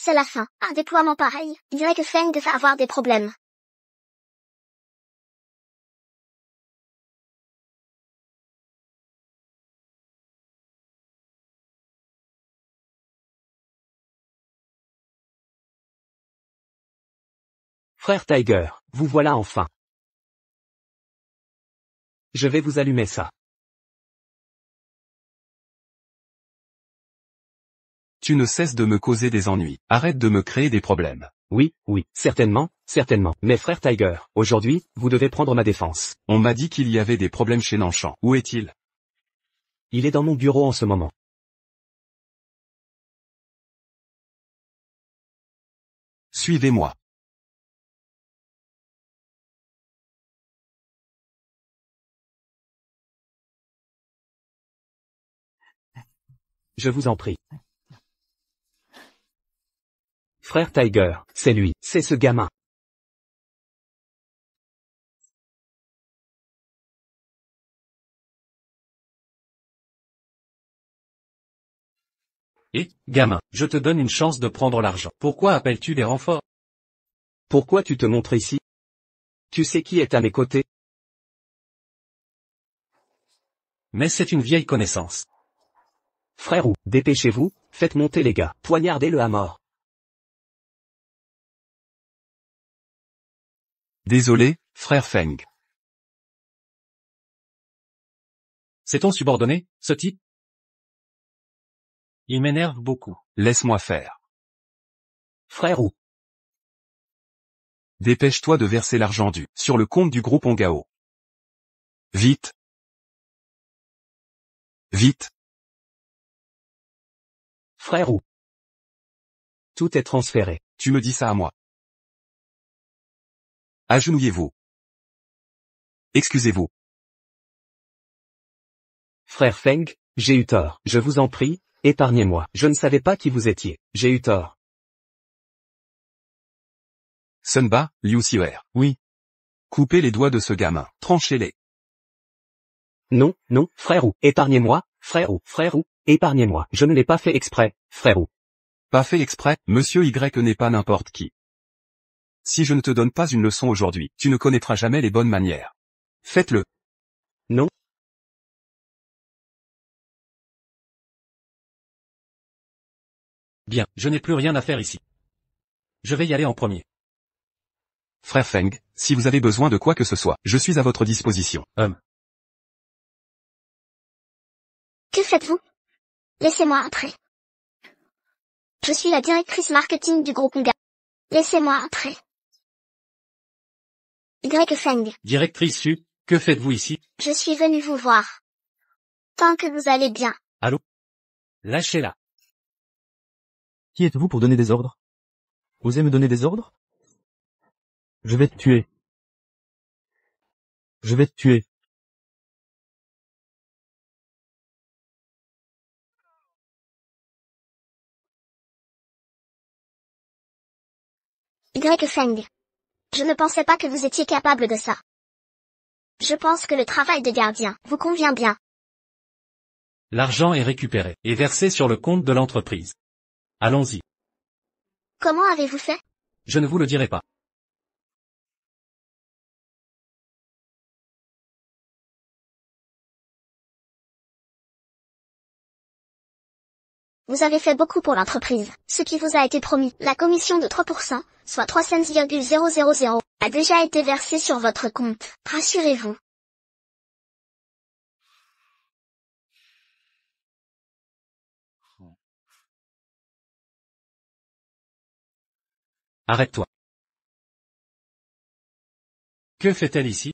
Speaker 4: C'est la fin. Un déploiement pareil, il dirait que Feng devait avoir des problèmes.
Speaker 7: Frère Tiger, vous voilà enfin. Je vais vous allumer ça.
Speaker 6: Tu ne cesses de me causer des ennuis. Arrête de me créer des problèmes.
Speaker 7: Oui, certainement, certainement. Mais frère Tiger, aujourd'hui, vous devez prendre ma défense.
Speaker 6: On m'a dit qu'il y avait des problèmes chez Nanshan. Où est-il?
Speaker 7: Il est dans mon bureau en ce moment.
Speaker 6: Suivez-moi.
Speaker 7: Je vous en prie. Frère Tiger, c'est lui, c'est ce gamin.
Speaker 1: Et, gamin, je te donne une chance de prendre l'argent. Pourquoi appelles-tu des renforts?
Speaker 7: Pourquoi tu te montres ici? Tu sais qui est à mes côtés?
Speaker 1: Mais c'est une vieille connaissance.
Speaker 7: Frère ou, dépêchez-vous, faites monter les gars, poignardez-le à mort.
Speaker 6: Désolé, frère Feng.
Speaker 1: C'est ton subordonné, ce type? Il m'énerve beaucoup.
Speaker 6: Laisse-moi faire.
Speaker 7: Frère ou.
Speaker 6: Dépêche-toi de verser l'argent dû, sur le compte du groupe Hongao. Vite. Vite.
Speaker 7: Frère ou. Tout est transféré.
Speaker 6: Tu me dis ça à moi. Agenouillez-vous. Excusez-vous.
Speaker 7: Frère Feng, j'ai eu tort. Je vous en prie, épargnez-moi. Je ne savais pas qui vous étiez. J'ai eu tort.
Speaker 6: Sunba, Liu Xier.
Speaker 2: Oui.
Speaker 6: Coupez les doigts de ce gamin. Tranchez-les.
Speaker 7: Non, non, frère ou, épargnez-moi, frère ou, épargnez-moi. Je ne l'ai pas fait exprès, frère ou.
Speaker 6: Pas fait exprès, monsieur Y n'est pas n'importe qui. Si je ne te donne pas une leçon aujourd'hui, tu ne connaîtras jamais les bonnes manières. Faites-le.
Speaker 7: Non.
Speaker 1: Bien, je n'ai plus rien à faire ici. Je vais y aller en premier.
Speaker 6: Frère Feng, si vous avez besoin de quoi que ce soit, je suis à votre disposition.
Speaker 4: Que faites-vous? Laissez-moi entrer. Je suis la directrice marketing du groupe Hongao. Laissez-moi entrer. Y Feng,
Speaker 1: Directrice Su, que faites-vous ici?
Speaker 4: je suis venue vous voir. Tant que vous allez bien.
Speaker 1: Allô? Lâchez-la.
Speaker 2: Qui êtes-vous pour donner des ordres? Osez me donner des ordres? Je vais te tuer. Je vais te tuer.
Speaker 4: Y Feng. Je ne pensais pas que vous étiez capable de ça. Je pense que le travail de gardien vous convient bien.
Speaker 1: L'argent est récupéré et versé sur le compte de l'entreprise. Allons-y.
Speaker 4: Comment avez-vous fait?
Speaker 1: Je ne vous le dirai pas.
Speaker 4: Vous avez fait beaucoup pour l'entreprise. Ce qui vous a été promis, la commission de 3%, soit 3 cents,000, a déjà été versée sur votre compte. Rassurez-vous.
Speaker 1: Arrête-toi. Que fait-elle ici?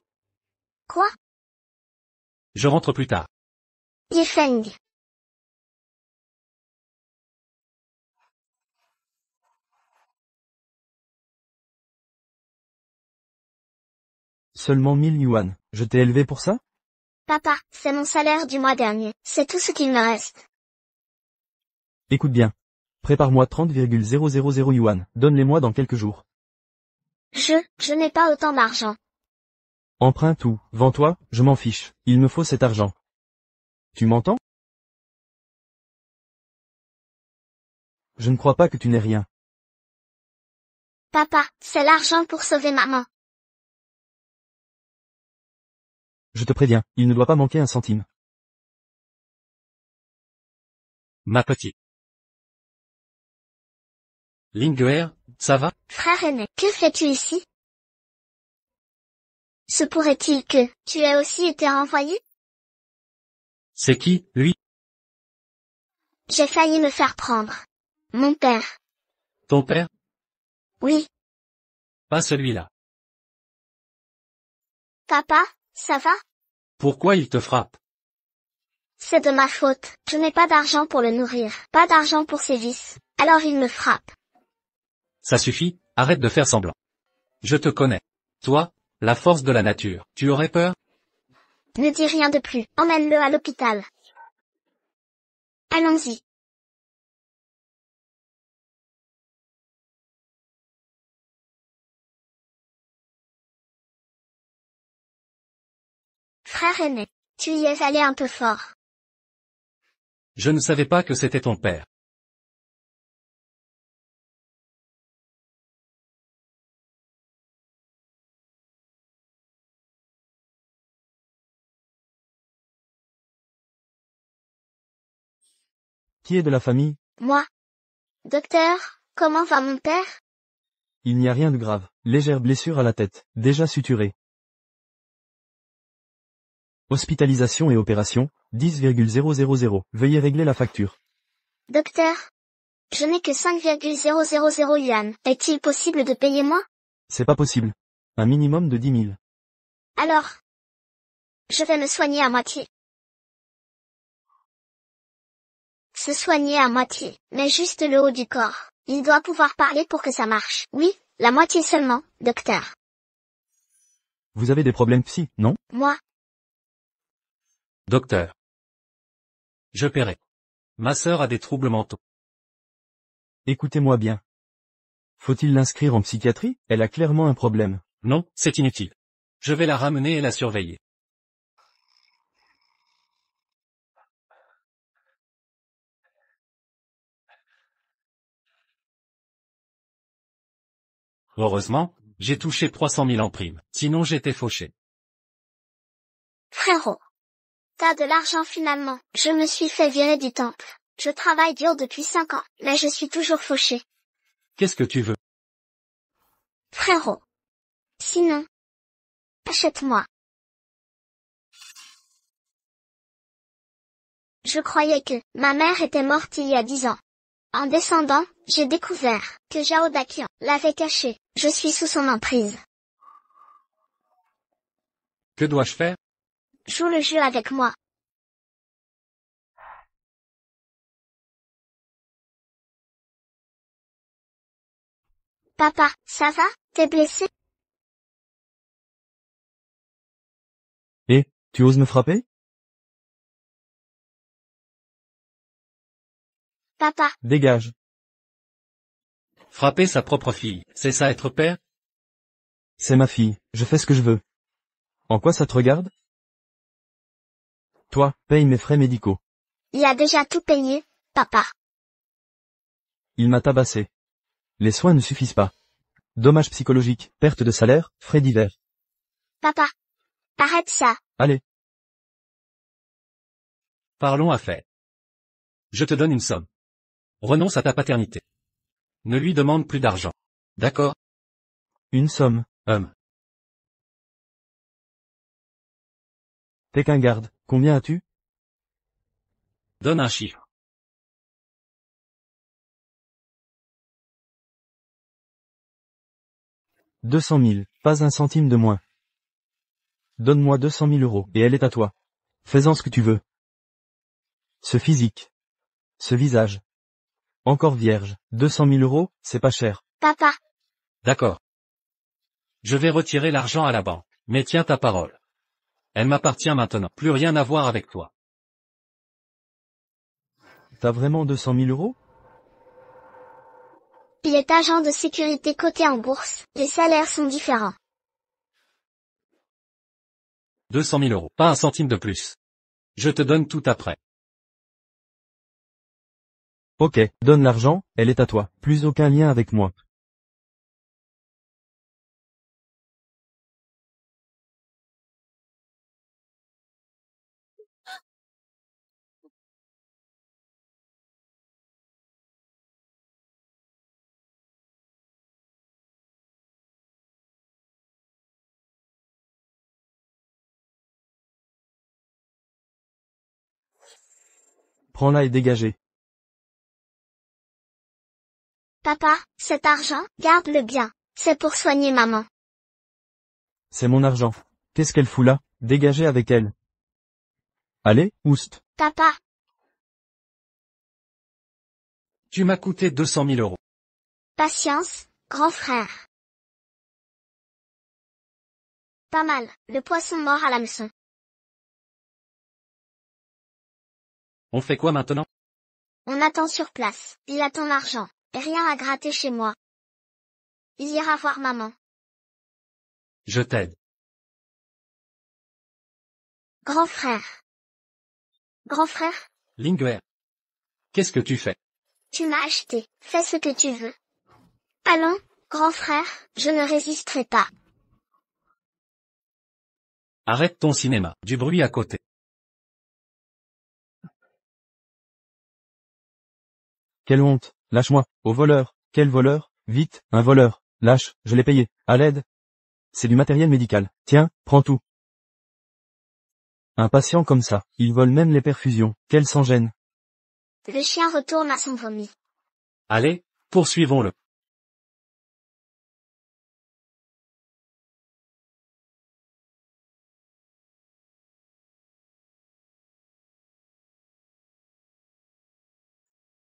Speaker 4: Quoi?
Speaker 1: Je rentre plus tard.
Speaker 4: Yifeng.
Speaker 2: Seulement 1000 yuan. Je t'ai élevé pour ça?
Speaker 4: Papa, c'est mon salaire du mois dernier. C'est tout ce qu'il me reste.
Speaker 2: Écoute bien. Prépare-moi 30,000 yuan. Donne-les-moi dans quelques jours.
Speaker 4: Je n'ai pas autant d'argent.
Speaker 2: Emprunte ou, vends-toi, je m'en fiche. Il me faut cet argent. Tu m'entends? Je ne crois pas que tu n'aies rien.
Speaker 4: Papa, c'est l'argent pour sauver maman.
Speaker 2: Je te préviens, il ne doit pas manquer un centime.
Speaker 1: Ma petite. Linguer, ça va?
Speaker 4: Frère aîné, que fais-tu ici? Se pourrait-il que tu aies aussi été renvoyé?
Speaker 1: C'est qui, lui?
Speaker 4: J'ai failli me faire prendre. Mon père.
Speaker 1: Ton père?
Speaker 4: Oui.
Speaker 1: Pas celui-là.
Speaker 4: Papa, ça va?
Speaker 1: Pourquoi il te frappe?
Speaker 4: C'est de ma faute. Je n'ai pas d'argent pour le nourrir. Pas d'argent pour ses vices. Alors il me frappe.
Speaker 1: Ça suffit, arrête de faire semblant. Je te connais. Toi, la force de la nature. Tu aurais peur?
Speaker 4: Ne dis rien de plus. Emmène-le à l'hôpital. Allons-y. Frère aîné, tu y es allé un peu fort.
Speaker 1: Je ne savais pas que c'était ton père.
Speaker 2: Qui est de la famille?
Speaker 4: Moi. Docteur, comment va mon père?
Speaker 2: Il n'y a rien de grave. Légère blessure à la tête, déjà suturée. Hospitalisation et opération, 10,000. Veuillez régler la facture.
Speaker 4: Docteur, je n'ai que 5,000 yuan. Est-il possible de payer moins?
Speaker 2: C'est pas possible. Un minimum de 10 000.
Speaker 4: Alors, je vais me soigner à moitié. Se soigner à moitié, mais juste le haut du corps. Il doit pouvoir parler pour que ça marche. Oui, la moitié seulement, docteur.
Speaker 2: Vous avez des problèmes psy, non?
Speaker 4: Moi,
Speaker 1: Docteur. Je paierai. Ma sœur a des troubles mentaux.
Speaker 2: Écoutez-moi bien. Faut-il l'inscrire en psychiatrie? Elle a clairement un problème.
Speaker 1: Non, c'est inutile. Je vais la ramener et la surveiller. Heureusement, j'ai touché 300 000 en prime. Sinon j'étais fauché.
Speaker 4: frérot. T'as de l'argent finalement. Je me suis fait virer du temple. Je travaille dur depuis 5 ans, mais je suis toujours fauché.
Speaker 1: Qu'est-ce que tu veux?
Speaker 4: Frérot. Sinon, achète-moi. Je croyais que ma mère était morte il y a 10 ans. En descendant, j'ai découvert que Zhao Daqian l'avait cachée. Je suis sous son emprise.
Speaker 1: Que dois-je faire?
Speaker 4: Joue le jeu avec moi. Papa, ça va? T'es blessé?
Speaker 2: Et, tu oses me frapper?
Speaker 4: Papa,
Speaker 2: Dégage.
Speaker 1: Frapper sa propre fille, c'est ça être père?
Speaker 2: C'est ma fille, je fais ce que je veux. En quoi ça te regarde? Toi, paye mes frais médicaux.
Speaker 4: il a déjà tout payé, papa.
Speaker 2: Il m'a tabassé. Les soins ne suffisent pas. Dommage psychologique, perte de salaire, frais divers.
Speaker 4: Papa. Arrête ça.
Speaker 2: Allez,
Speaker 1: Parlons affaires. Je te donne une somme. Renonce à ta paternité. Ne lui demande plus d'argent. D'accord?
Speaker 2: une somme. T'es qu'un garde, combien as-tu?
Speaker 1: Donne un chiffre.
Speaker 2: 200 000, pas un centime de moins. Donne-moi 200 000 euros, et elle est à toi. Fais-en ce que tu veux. Ce physique. Ce visage. Encore vierge, 200 000 euros, c'est pas cher.
Speaker 4: Papa.
Speaker 1: D'accord. Je vais retirer l'argent à la banque. Mais tiens ta parole. Elle m'appartient maintenant. Plus rien à voir avec toi.
Speaker 2: T'as vraiment 200 000 euros?
Speaker 4: Il est agent de sécurité coté en bourse. Les salaires sont différents.
Speaker 1: 200 000 euros. Pas un centime de plus. Je te donne tout après.
Speaker 2: Ok, donne l'argent, elle est à toi. Plus aucun lien avec moi. Prends-la et dégagez.
Speaker 4: Papa, cet argent, garde-le bien. C'est pour soigner maman.
Speaker 2: C'est mon argent. Qu'est-ce qu'elle fout là? Dégagez avec elle. Allez, oust.
Speaker 4: Papa.
Speaker 1: Tu m'as coûté 200 000 euros.
Speaker 4: Patience, grand frère. Pas mal, le poisson mort à l'hameçon.
Speaker 1: On fait quoi maintenant?
Speaker 4: On attend sur place. Il a ton argent. Et rien à gratter chez moi. Il ira voir maman.
Speaker 1: Je t'aide.
Speaker 4: Grand frère. Grand frère,
Speaker 1: Linguère. Qu'est-ce que tu fais?
Speaker 4: tu m'as acheté. Fais ce que tu veux. Allons, grand frère, je ne résisterai pas.
Speaker 1: Arrête ton cinéma. Du bruit à côté.
Speaker 2: Quelle honte. Lâche-moi. Au voleur. Quel voleur? Vite, un voleur. Lâche, je l'ai payé. À l'aide. C'est du matériel médical. Tiens, prends tout. Un patient comme ça, il vole même les perfusions. Quel sans-gêne.
Speaker 4: Le chien retourne à son vomi.
Speaker 1: Allez, poursuivons-le.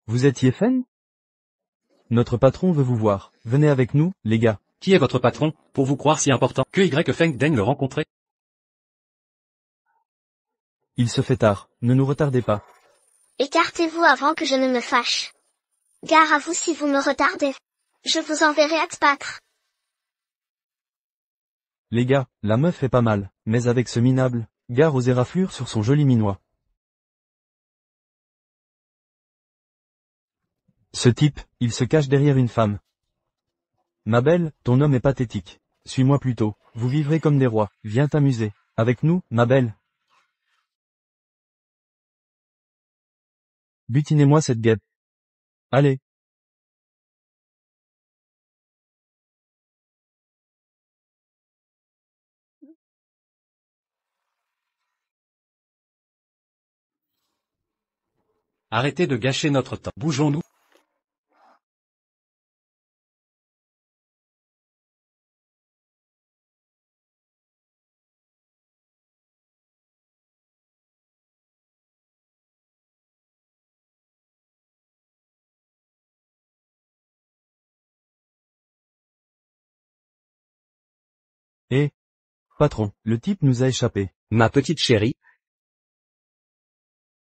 Speaker 2: Vous êtes Yefen? Notre patron veut vous voir. Venez avec nous, les gars.
Speaker 1: Qui est votre patron, pour vous croire si important que Y Feng daigne le rencontrer?
Speaker 2: Il se fait tard. Ne nous retardez pas.
Speaker 4: Écartez-vous avant que je ne me fâche. Gare à vous si vous me retardez. Je vous enverrai à Tpatre.
Speaker 2: Les gars, la meuf est pas mal, mais avec ce minable, gare aux éraflures sur son joli minois. Ce type, il se cache derrière une femme. Ma belle, ton homme est pathétique. Suis-moi plutôt, vous vivrez comme des rois, viens t'amuser. Avec nous, ma belle. Butinez-moi cette guêpe. Allez.
Speaker 1: Arrêtez de gâcher notre temps. Bougeons-nous.
Speaker 2: Eh. Patron, le type nous a échappé.
Speaker 7: Ma petite chérie.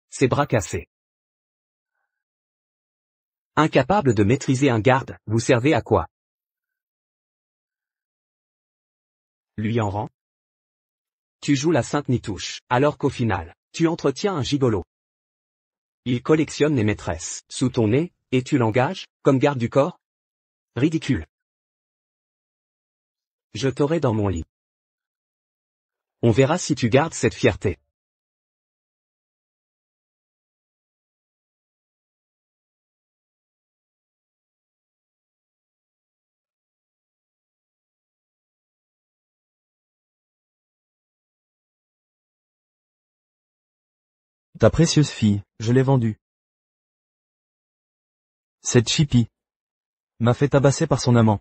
Speaker 7: Ses bras cassés. Incapable de maîtriser un garde, vous servez à quoi? Lui en rend? Tu joues la sainte nitouche, alors qu'au final, tu entretiens un gigolo. Il collectionne les maîtresses, sous ton nez, et tu l'engages, comme garde du corps? Ridicule. Je t'aurai dans mon lit. On verra si tu gardes cette fierté.
Speaker 2: Ta précieuse fille, je l'ai vendue. Cette chipie m'a fait tabasser par son amant.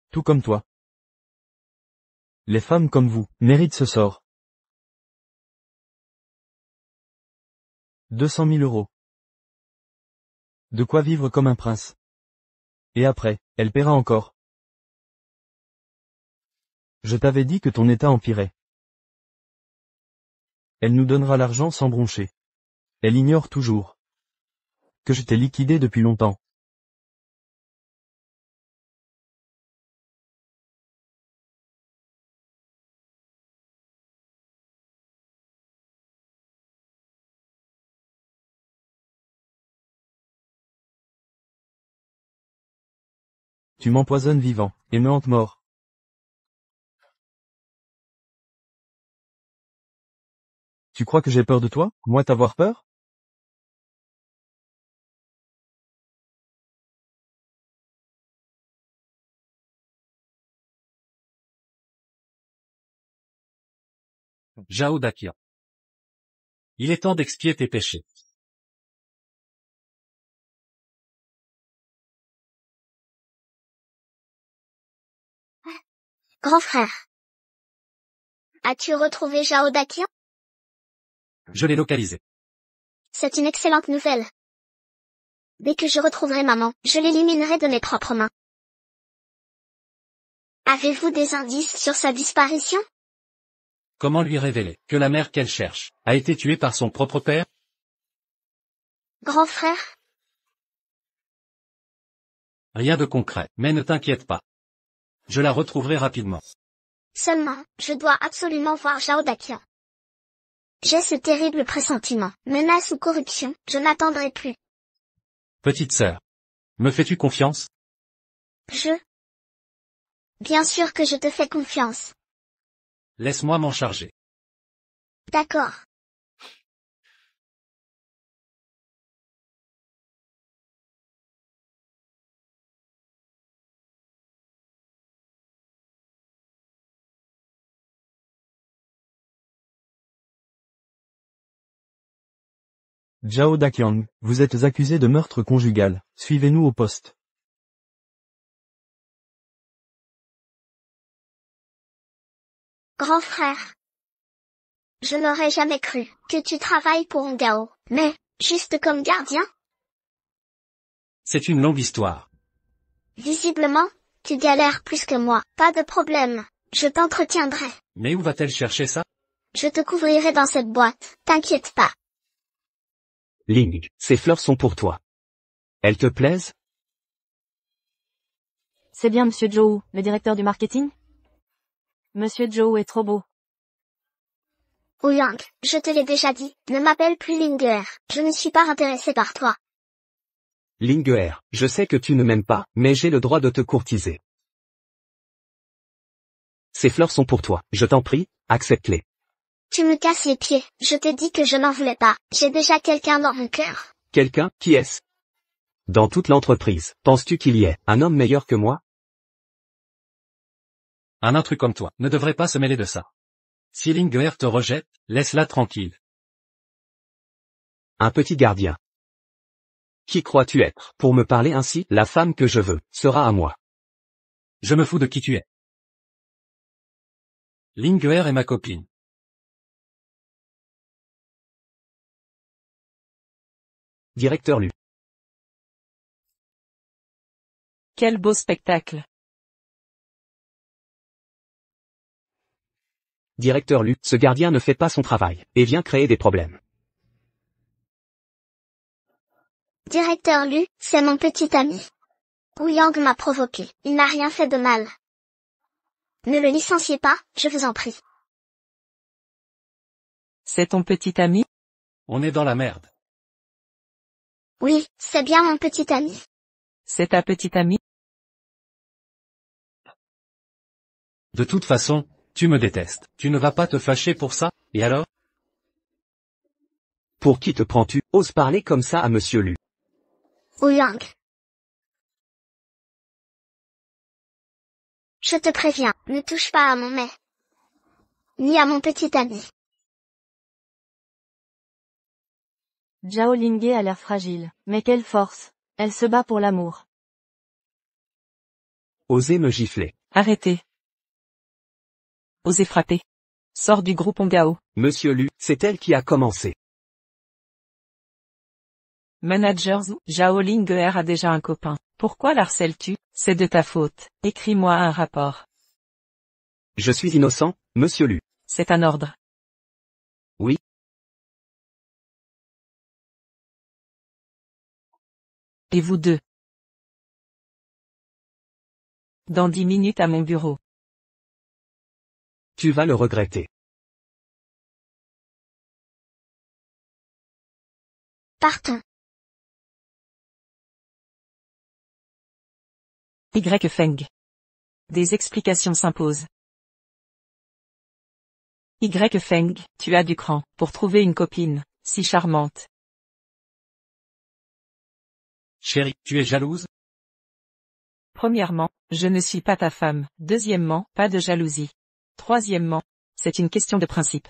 Speaker 2: Tout comme toi. Les femmes comme vous méritent ce sort. 200 000 euros. De quoi vivre comme un prince. Et après, elle paiera encore. Je t'avais dit que ton état empirait. Elle nous donnera l'argent sans broncher. Elle ignore toujours que je t'ai liquidé depuis longtemps. Tu m'empoisonnes vivant, et me hantes mort. Tu crois que j'ai peur de toi, moi t'avoir peur?
Speaker 1: Zhao Daqian. Il est temps d'expier tes péchés.
Speaker 4: Grand frère. As-tu retrouvé Zhao Daqian?
Speaker 1: Je l'ai localisé.
Speaker 4: C'est une excellente nouvelle. Dès que je retrouverai maman, je l'éliminerai de mes propres mains. Avez-vous des indices sur sa disparition?
Speaker 1: Comment lui révéler que la mère qu'elle cherche a été tuée par son propre père?
Speaker 4: Grand frère?
Speaker 1: Rien de concret, mais ne t'inquiète pas. Je la retrouverai rapidement.
Speaker 4: Seulement, je dois absolument voir Zhao Daqian. J'ai ce terrible pressentiment. Menace ou corruption, je n'attendrai plus.
Speaker 1: Petite sœur. Me fais-tu confiance?
Speaker 4: Bien sûr que je te fais confiance.
Speaker 1: Laisse-moi m'en charger.
Speaker 4: D'accord.
Speaker 2: Zhao Daqian, vous êtes accusé de meurtre conjugal. Suivez-nous au poste.
Speaker 4: Grand frère. Je n'aurais jamais cru que tu travailles pour Ongao, mais, juste comme gardien?
Speaker 1: C'est une longue histoire.
Speaker 4: Visiblement, tu galères plus que moi. Pas de problème. Je t'entretiendrai.
Speaker 1: Mais où va-t-elle chercher ça?
Speaker 4: Je te couvrirai dans cette boîte. T'inquiète pas.
Speaker 7: Ling, ces fleurs sont pour toi. Elles te plaisent?
Speaker 5: C'est bien Monsieur Zhou, le directeur du marketing? Monsieur Zhou est trop beau.
Speaker 4: Ouyang, je te l'ai déjà dit, ne m'appelle plus Linger. Je ne suis pas intéressé par toi.
Speaker 7: Linger, je sais que tu ne m'aimes pas, mais j'ai le droit de te courtiser. Ces fleurs sont pour toi, je t'en prie, accepte-les.
Speaker 4: Tu me casses les pieds, je t'ai dit que je n'en voulais pas. J'ai déjà quelqu'un dans mon cœur.
Speaker 7: Quelqu'un, qui est-ce? Dans toute l'entreprise, penses-tu qu'il y ait un homme meilleur que moi?
Speaker 1: Un intrus comme toi ne devrait pas se mêler de ça. Si Linger te rejette, laisse-la tranquille.
Speaker 7: Un petit gardien. Qui crois-tu être? Pour me parler ainsi, la femme que je veux, sera à moi.
Speaker 1: Je me fous de qui tu es. Linger est ma copine.
Speaker 7: Directeur Lu.
Speaker 3: Quel beau spectacle.
Speaker 7: Directeur Lu, ce gardien ne fait pas son travail, et vient créer des problèmes.
Speaker 4: Directeur Lu, c'est mon petit ami. Ouyang m'a provoqué, il n'a rien fait de mal. Ne le licenciez pas, je vous en prie.
Speaker 3: C'est ton petit ami?
Speaker 1: On est dans la merde.
Speaker 4: Oui, c'est bien mon petit ami.
Speaker 3: C'est ta petite amie?
Speaker 1: De toute façon, tu me détestes. Tu ne vas pas te fâcher pour ça, et alors?
Speaker 7: Pour qui te prends-tu? Ose parler comme ça à Monsieur Lu.
Speaker 4: Ouyang. Je te préviens, ne touche pas à mon mets. Ni à mon petit ami.
Speaker 5: Zhao Linghe a l'air fragile, mais quelle force. Elle se bat pour l'amour.
Speaker 7: Osez me gifler.
Speaker 3: Arrêtez. Osez frapper. Sors du groupe Ongao.
Speaker 7: Monsieur Lu, c'est elle qui a commencé.
Speaker 3: Manager Zhu, Zhao Linghe a déjà un copain. Pourquoi l'harcèles-tu? C'est de ta faute. Écris-moi un rapport.
Speaker 7: Je suis innocent, Monsieur Lu.
Speaker 3: C'est un ordre.
Speaker 7: Oui.
Speaker 3: Et vous deux? Dans 10 minutes à mon bureau.
Speaker 7: Tu vas le regretter.
Speaker 4: Partons.
Speaker 3: Y Feng. Des explications s'imposent. Y Feng, tu as du cran, pour trouver une copine, si charmante.
Speaker 1: Chérie, tu es jalouse?
Speaker 3: Premièrement, je ne suis pas ta femme. Deuxièmement, pas de jalousie. Troisièmement, c'est une question de principe.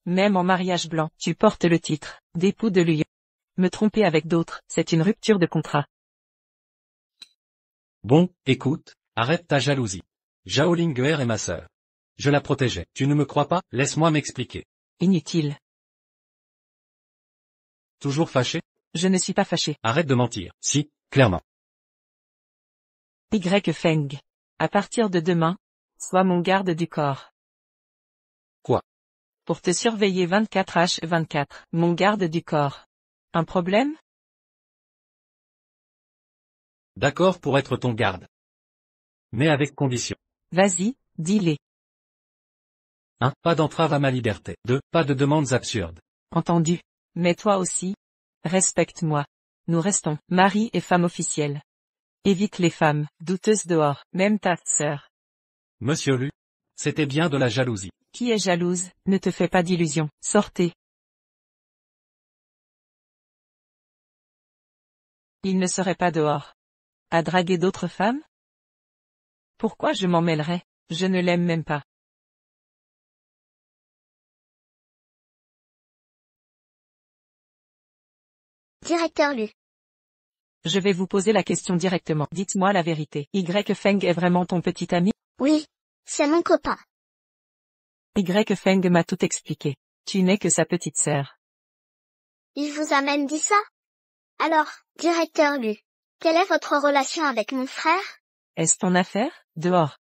Speaker 3: Même en mariage blanc, tu portes le titre d'époux de lion. Me tromper avec d'autres, c'est une rupture de contrat.
Speaker 1: Bon, écoute, arrête ta jalousie. Zhao Linghe est ma sœur. Je la protégeais. Tu ne me crois pas? Laisse-moi m'expliquer.
Speaker 3: Inutile.
Speaker 1: Toujours fâché?
Speaker 3: Je ne suis pas fâché.
Speaker 1: Arrête de mentir. Si, clairement.
Speaker 3: Y Feng. À partir de demain, sois mon garde du corps.
Speaker 1: Quoi?
Speaker 3: Pour te surveiller 24h24, mon garde du corps. Un problème?
Speaker 1: D'accord pour être ton garde. Mais avec condition.
Speaker 3: Vas-y, dis-les.
Speaker 1: 1. Pas d'entrave à ma liberté. 2. Pas de demandes absurdes.
Speaker 3: Entendu. Mais toi aussi. Respecte-moi. Nous restons mari et femme officielle. Évite les femmes douteuses dehors, même ta sœur.
Speaker 1: Monsieur Lu, c'était bien de la jalousie.
Speaker 3: Qui est jalouse, ne te fais pas d'illusions. Sortez. Il ne serait pas dehors. À draguer d'autres femmes? Pourquoi je m'en mêlerais? Je ne l'aime même pas.
Speaker 4: Directeur Lu.
Speaker 3: Je vais vous poser la question directement. Dites-moi la vérité. Y Feng est vraiment ton petit ami?
Speaker 4: Oui. C'est mon copain.
Speaker 3: Y Feng m'a tout expliqué. Tu n'es que sa petite sœur.
Speaker 4: Il vous a même dit ça? Alors, directeur Lu, quelle est votre relation avec mon frère?
Speaker 3: Est-ce ton affaire? Dehors.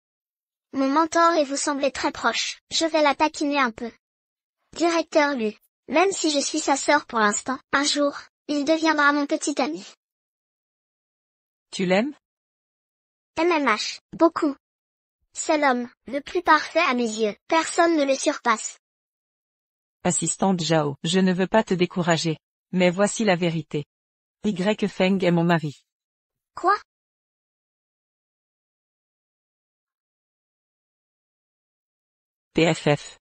Speaker 4: Mon mentor et vous semblez très proches. Je vais la taquiner un peu. Directeur Lu, même si je suis sa sœur pour l'instant, un jour, il deviendra mon petit ami.
Speaker 3: Tu l'aimes?
Speaker 4: MMH, beaucoup. C'est l'homme, le plus parfait à mes yeux. Personne ne le surpasse.
Speaker 3: Assistante Zhao, je ne veux pas te décourager. Mais voici la vérité. Y Feng est mon mari.
Speaker 4: Quoi?
Speaker 3: PFF.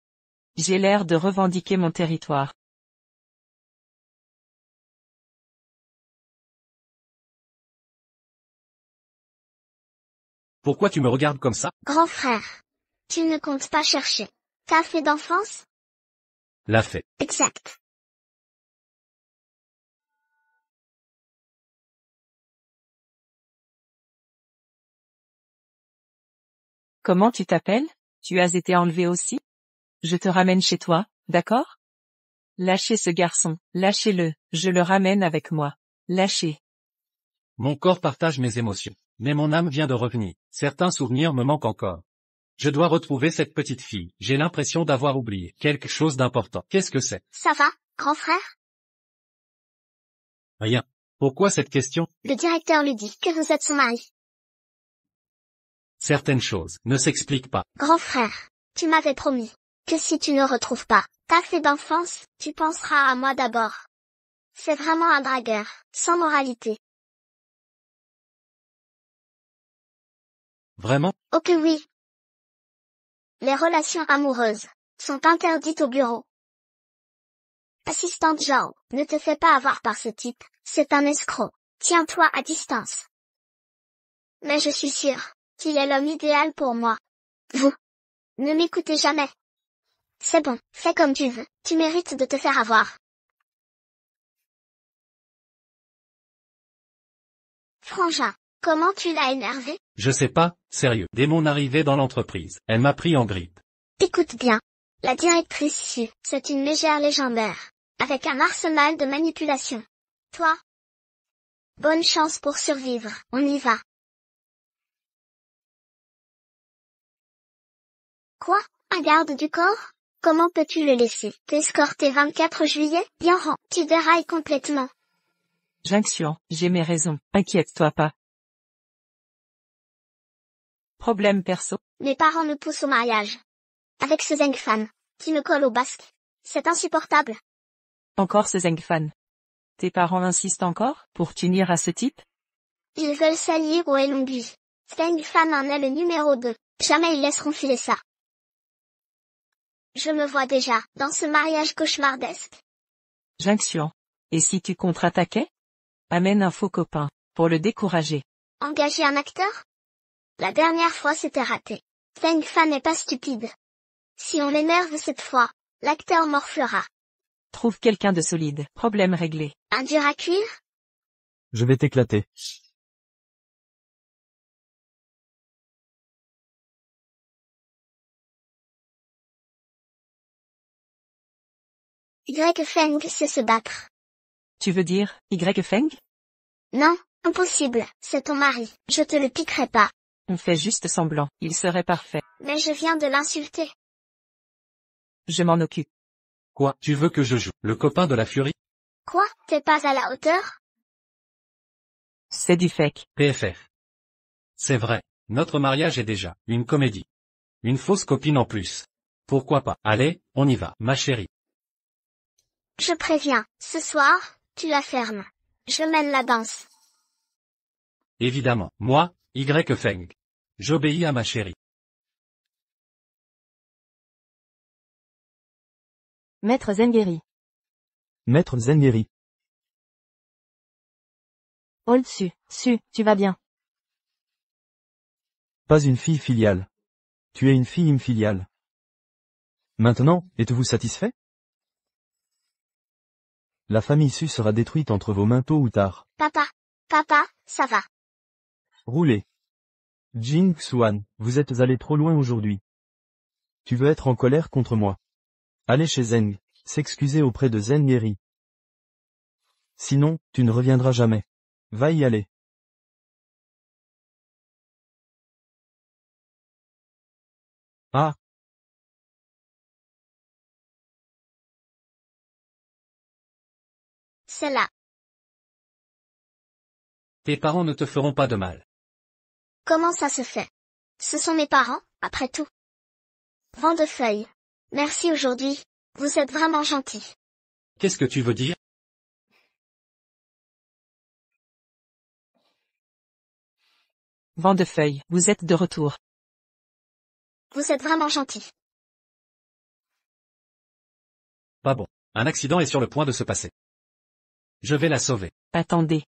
Speaker 3: J'ai l'air de revendiquer mon territoire.
Speaker 1: Pourquoi tu me regardes comme ça?
Speaker 4: Grand frère. Tu ne comptes pas chercher. Café d'enfance?
Speaker 1: L'a fait.
Speaker 4: Exact.
Speaker 3: Comment tu t'appelles? Tu as été enlevé aussi? Je te ramène chez toi, d'accord? Lâchez ce garçon, lâchez-le, je le ramène avec moi. Lâchez.
Speaker 1: Mon corps partage mes émotions. Mais mon âme vient de revenir. Certains souvenirs me manquent encore. Je dois retrouver cette petite fille. J'ai l'impression d'avoir oublié quelque chose d'important. Qu'est-ce que c'est?
Speaker 4: Ça va, grand frère?
Speaker 1: Rien. Pourquoi cette question?
Speaker 4: Le directeur lui dit que vous êtes son mari.
Speaker 1: Certaines choses ne s'expliquent pas.
Speaker 4: Grand frère, tu m'avais promis que si tu ne retrouves pas ta fée d'enfance, tu penseras à moi d'abord. C'est vraiment un dragueur, sans moralité.
Speaker 1: Vraiment?
Speaker 4: Oh que oui. Les relations amoureuses sont interdites au bureau. Assistante Zhao, ne te fais pas avoir par ce type, c'est un escroc. Tiens-toi à distance. Mais je suis sûre qu'il est l'homme idéal pour moi. Vous ne m'écoutez jamais. C'est bon, fais comme tu veux, tu mérites de te faire avoir. Frangin, comment tu l'as énervé?
Speaker 1: Je sais pas, sérieux. Dès mon arrivée dans l'entreprise, elle m'a pris en grippe.
Speaker 4: Écoute bien. La directrice Su, c'est une mégère légendaire, avec un arsenal de manipulation. Toi? Bonne chance pour survivre, on y va. Quoi? Un garde du corps? Comment peux-tu le laisser t'escorter 24 juillet? Yanran, tu dérailles complètement.
Speaker 3: Jinxian, j'ai mes raisons, inquiète-toi pas. Problème perso?
Speaker 4: Mes parents me poussent au mariage. Avec ce Zeng fan, qui me colle au basque. C'est insupportable.
Speaker 3: Encore ce Zeng fan. Tes parents insistent encore, pour t'unir à ce type?
Speaker 4: Ils veulent s'allier au Elongui. Zeng fan en est le numéro 2. Jamais ils laisseront filer ça. Je me vois déjà, dans ce mariage cauchemardesque.
Speaker 3: Jinxian. Et si tu contre-attaquais? Amène un faux copain, pour le décourager.
Speaker 4: Engager un acteur? La dernière fois c'était raté. Zeng fan n'est pas stupide. Si on l'énerve cette fois, l'acteur morflera.
Speaker 3: Trouve quelqu'un de solide, problème réglé.
Speaker 4: Un dur à cuire?
Speaker 2: Je vais t'éclater.
Speaker 4: Y Feng sait se battre.
Speaker 3: Tu veux dire, Y Feng?
Speaker 4: Non, impossible, c'est ton mari, je te le piquerai pas.
Speaker 3: On fait juste semblant, il serait parfait.
Speaker 4: Mais je viens de l'insulter.
Speaker 3: Je m'en occupe.
Speaker 1: Quoi, tu veux que je joue le copain de la Furie?
Speaker 4: Quoi, t'es pas à la hauteur?
Speaker 3: C'est du fake.
Speaker 1: PFF. C'est vrai, notre mariage est déjà une comédie. Une fausse copine en plus. Pourquoi pas? Allez, on y va, ma chérie.
Speaker 4: Je préviens, ce soir, tu la fermes. Je mène la danse.
Speaker 1: Évidemment, moi, Y Feng. J'obéis à ma chérie.
Speaker 5: Maître Zengeri.
Speaker 2: Maître Zengeri.
Speaker 5: Old Su, tu vas bien.
Speaker 2: Pas une fille filiale. Tu es une fille filiale. Maintenant, êtes-vous satisfait? La famille Su sera détruite entre vos mains tôt ou tard.
Speaker 4: Papa, ça va.
Speaker 2: Roulez. Jing Xuan, vous êtes allé trop loin aujourd'hui. Tu veux être en colère contre moi. Allez chez Zeng, s'excuser auprès de Zengeri. Sinon, tu ne reviendras jamais. Va y aller. Ah.
Speaker 4: C'est là.
Speaker 1: Tes parents ne te feront pas de mal.
Speaker 4: Comment ça se fait? Ce sont mes parents, après tout. Vent de feuilles. Merci aujourd'hui. Vous êtes vraiment gentil.
Speaker 1: Qu'est-ce que tu veux dire?
Speaker 3: Vent de feuilles, vous êtes de retour.
Speaker 4: Vous êtes vraiment gentil.
Speaker 1: Pas bon. Un accident est sur le point de se passer. Je vais la sauver.
Speaker 3: Attendez.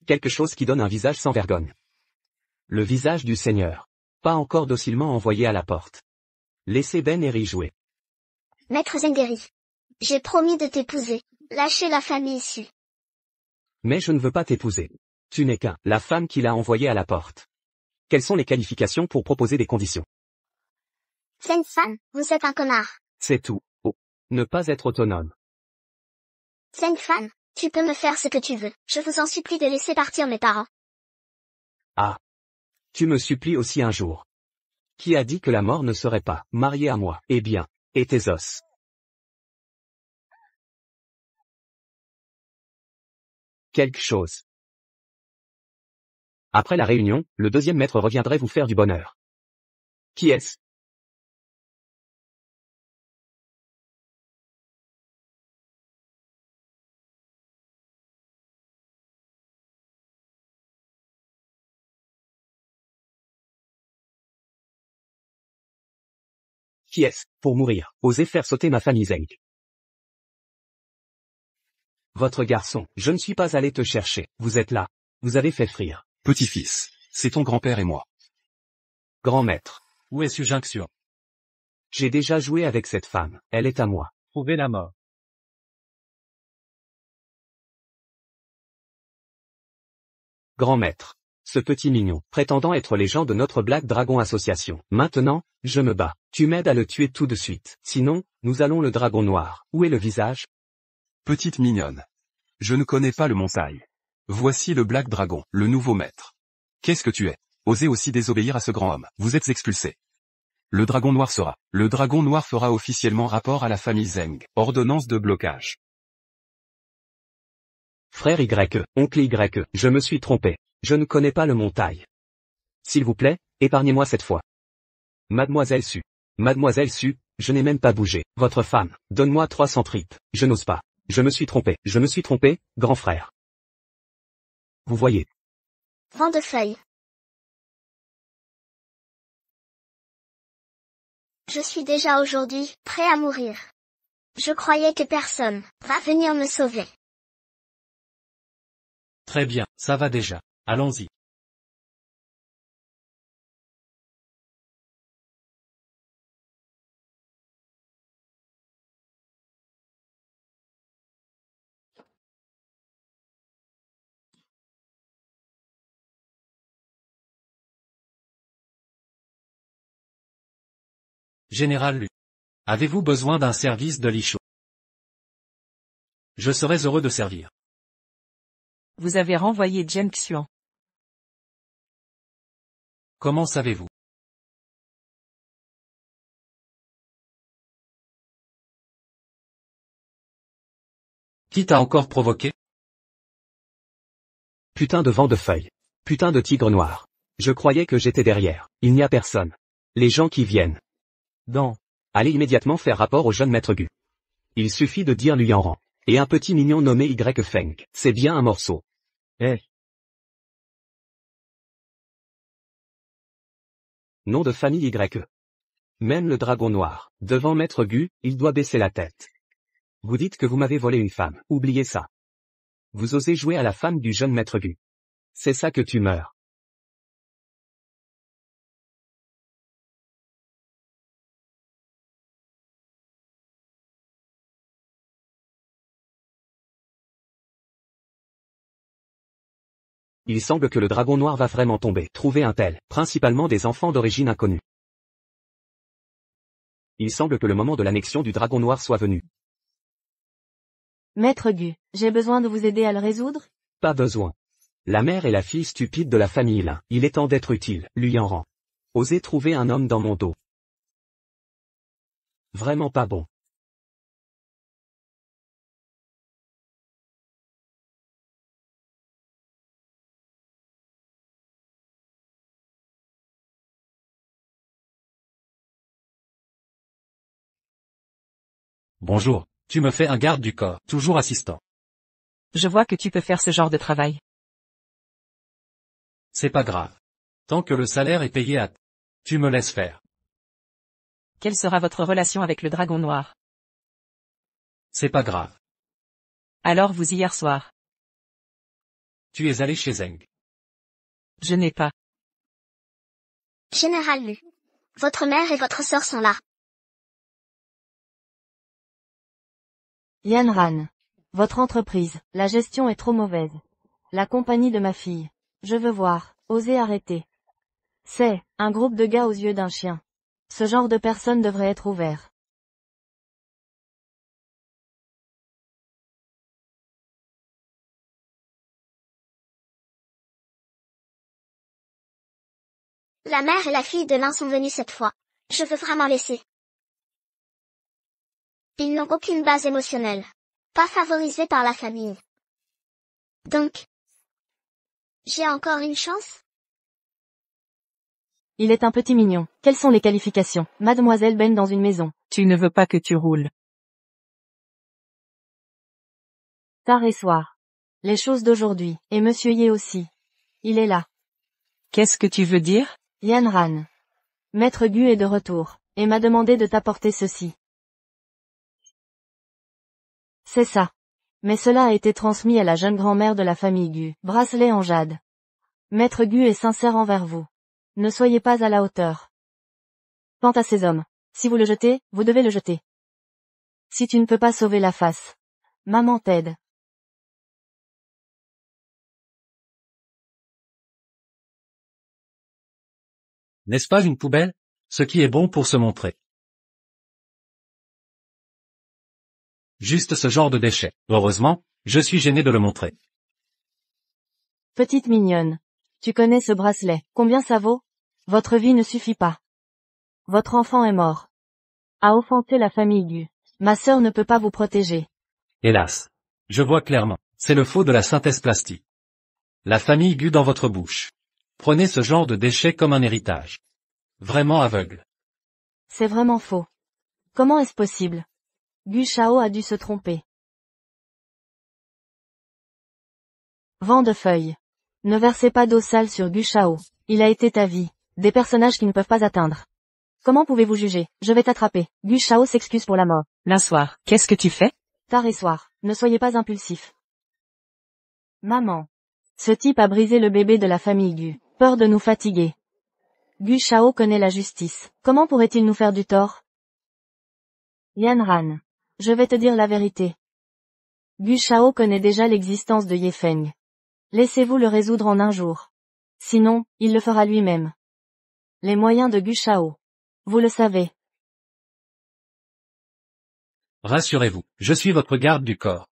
Speaker 7: Quelque chose qui donne un visage sans vergogne. Le visage du Seigneur. Pas encore docilement envoyé à la porte. Laissez Ben Eri jouer.
Speaker 4: Maître Zengeri. J'ai promis de t'épouser. Lâchez la famille issue.
Speaker 7: Mais je ne veux pas t'épouser. Tu n'es qu'un, la femme qui l'a envoyé à la porte. Quelles sont les qualifications pour proposer des conditions?
Speaker 4: Zeng Fan, vous êtes un connard.
Speaker 7: C'est tout. Oh. Ne pas être autonome.
Speaker 4: Zeng Fan, tu peux me faire ce que tu veux. Je vous en supplie de laisser partir mes parents.
Speaker 7: Ah. Tu me supplies aussi un jour. Qui a dit que la mort ne serait pas mariée à moi? Eh bien, et tes os. Quelque chose. Après la réunion, le deuxième maître reviendrait vous faire du bonheur. Qui est-ce? Qui est-ce, pour mourir, oser faire sauter ma famille Zeng? Votre garçon, je ne suis pas allé te chercher, vous êtes là. Vous avez fait frire.
Speaker 6: Petit-fils, c'est ton grand-père et moi.
Speaker 7: Grand maître,
Speaker 1: Où est Junction?
Speaker 7: j'ai déjà joué avec cette femme, elle est à moi.
Speaker 1: Trouvez la mort.
Speaker 7: Grand maître. Ce petit mignon, prétendant être les gens de notre Black Dragon Association. Maintenant, je me bats. Tu m'aides à le tuer tout de suite. Sinon, nous allons le dragon noir. Où est le visage?
Speaker 6: Petite mignonne. Je ne connais pas le montagne. Voici le Black Dragon, le nouveau maître. Qu'est-ce que tu es? Osez aussi désobéir à ce grand homme. Vous êtes expulsé. Le dragon noir fera officiellement rapport à la famille Zeng. Ordonnance de blocage.
Speaker 7: Frère Y, oncle Y, je me suis trompé. Je ne connais pas le montagne. S'il vous plaît, épargnez-moi cette fois. Mademoiselle Su, je n'ai même pas bougé. Votre femme, donne-moi 300 tripes. Je n'ose pas. Je me suis trompé, grand frère. Vous voyez.
Speaker 4: Vent de feuilles. Je suis déjà aujourd'hui prêt à mourir. Je croyais que personne va venir me sauver.
Speaker 1: Très bien, ça va déjà. Allons-y. Général Lu. Avez-vous besoin d'un service de Lichou? Je serais heureux de servir.
Speaker 3: Vous avez renvoyé Zheng Xuan.
Speaker 1: Comment savez-vous? Qui t'a encore provoqué?
Speaker 7: Putain de vent de feuilles. Putain de tigre noir. Je croyais que j'étais derrière. Il n'y a personne. Les gens qui viennent. Allez immédiatement faire rapport au jeune maître Gu. Il suffit de dire lui en rang. Et un petit mignon nommé Y Feng. C'est bien un morceau. Nom de famille Y. Même le dragon noir, devant maître Gu, il doit baisser la tête. Vous dites que vous m'avez volé une femme, oubliez ça. Vous osez jouer à la femme du jeune maître Gu. C'est ça que tu meurs. Il semble que le dragon noir va vraiment tomber. Trouver un tel, principalement des enfants d'origine inconnue. Il semble que le moment de l'annexion du dragon noir soit venu.
Speaker 5: Maître Gu, j'ai besoin de vous aider à le résoudre?
Speaker 7: Pas besoin. La mère est la fille stupide de la famille Lin. Il est temps d'être utile, lui en rang. Osez trouver un homme dans mon dos. Vraiment pas bon.
Speaker 1: Bonjour, tu me fais un garde du corps, toujours assistant.
Speaker 3: Je vois que tu peux faire ce genre de travail.
Speaker 1: C'est pas grave. Tant que le salaire est payé à... Tu me laisses faire.
Speaker 3: Quelle sera votre relation avec le dragon noir?
Speaker 1: C'est pas grave.
Speaker 3: Alors vous hier soir.
Speaker 1: Tu es allé chez Zeng.
Speaker 3: Je n'ai pas.
Speaker 4: Général Lu. Votre mère et votre sœur sont là.
Speaker 5: Yanran. Votre entreprise, la gestion est trop mauvaise. La compagnie de ma fille. Je veux voir, osez arrêter. C'est, un groupe de gars aux yeux d'un chien. Ce genre de personne devrait être ouvert.
Speaker 4: La mère et la fille de l'un sont venues cette fois. Je veux vraiment laisser. Ils n'ont aucune base émotionnelle. Pas favorisés par la famille. Donc, j'ai encore une chance?
Speaker 5: Il est un petit mignon. Quelles sont les qualifications? Mademoiselle Ben dans une maison.
Speaker 3: Tu ne veux pas que tu roules.
Speaker 5: Tard et soir. Les choses d'aujourd'hui, et Monsieur Ye aussi. Il est là.
Speaker 3: Qu'est-ce que tu veux dire?
Speaker 5: Yanran. Maître Gu est de retour, et m'a demandé de t'apporter ceci. C'est ça. Mais cela a été transmis à la jeune grand-mère de la famille Gu. Bracelet en jade. Maître Gu est sincère envers vous. Ne soyez pas à la hauteur. Quant à ces hommes, si vous le jetez, vous devez le jeter. Si tu ne peux pas sauver la face, maman t'aide.
Speaker 1: N'est-ce pas une poubelle? Ce qui est bon pour se montrer. Juste ce genre de déchet. Heureusement, je suis gêné de le montrer.
Speaker 5: Petite mignonne. Tu connais ce bracelet. Combien ça vaut? Votre vie ne suffit pas. Votre enfant est mort. A offensé la famille Gu. Ma sœur ne peut pas vous protéger.
Speaker 1: Hélas. Je vois clairement. C'est le faux de la synthèse plastique. La famille Gu dans votre bouche. Prenez ce genre de déchet comme un héritage. Vraiment aveugle.
Speaker 5: C'est vraiment faux. Comment est-ce possible? Gu Shao a dû se tromper. Vent de feuilles. Ne versez pas d'eau sale sur Gu Shao. Il a été ta vie. Des personnages qui ne peuvent pas atteindre. Comment pouvez-vous juger? Je vais t'attraper. Gu Shao s'excuse pour la mort.
Speaker 3: L'un soir, qu'est-ce que tu fais?
Speaker 5: Tard et soir. Ne soyez pas impulsif. Maman. Ce type a brisé le bébé de la famille Gu. Peur de nous fatiguer. Gu Shao connaît la justice. Comment pourrait-il nous faire du tort? Yanran. Je vais te dire la vérité. Gu Shao connaît déjà l'existence de Ye Feng. Laissez-vous le résoudre en un jour. Sinon, il le fera lui-même. Les moyens de Gu Shao. Vous le savez.
Speaker 1: Rassurez-vous, je suis votre garde du corps.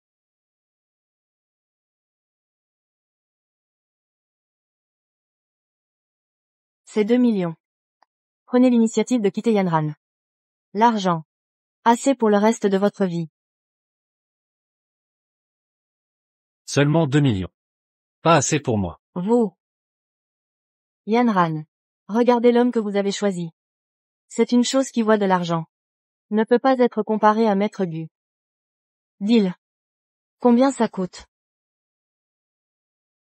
Speaker 5: C'est 2 millions. Prenez l'initiative de quitter Yanran. L'argent. Assez pour le reste de votre vie.
Speaker 1: Seulement 2 millions. Pas assez pour moi.
Speaker 5: Vous. Yanran. Regardez l'homme que vous avez choisi. C'est une chose qui voit de l'argent. Ne peut pas être comparé à Maître Gu. Deal. Combien ça coûte?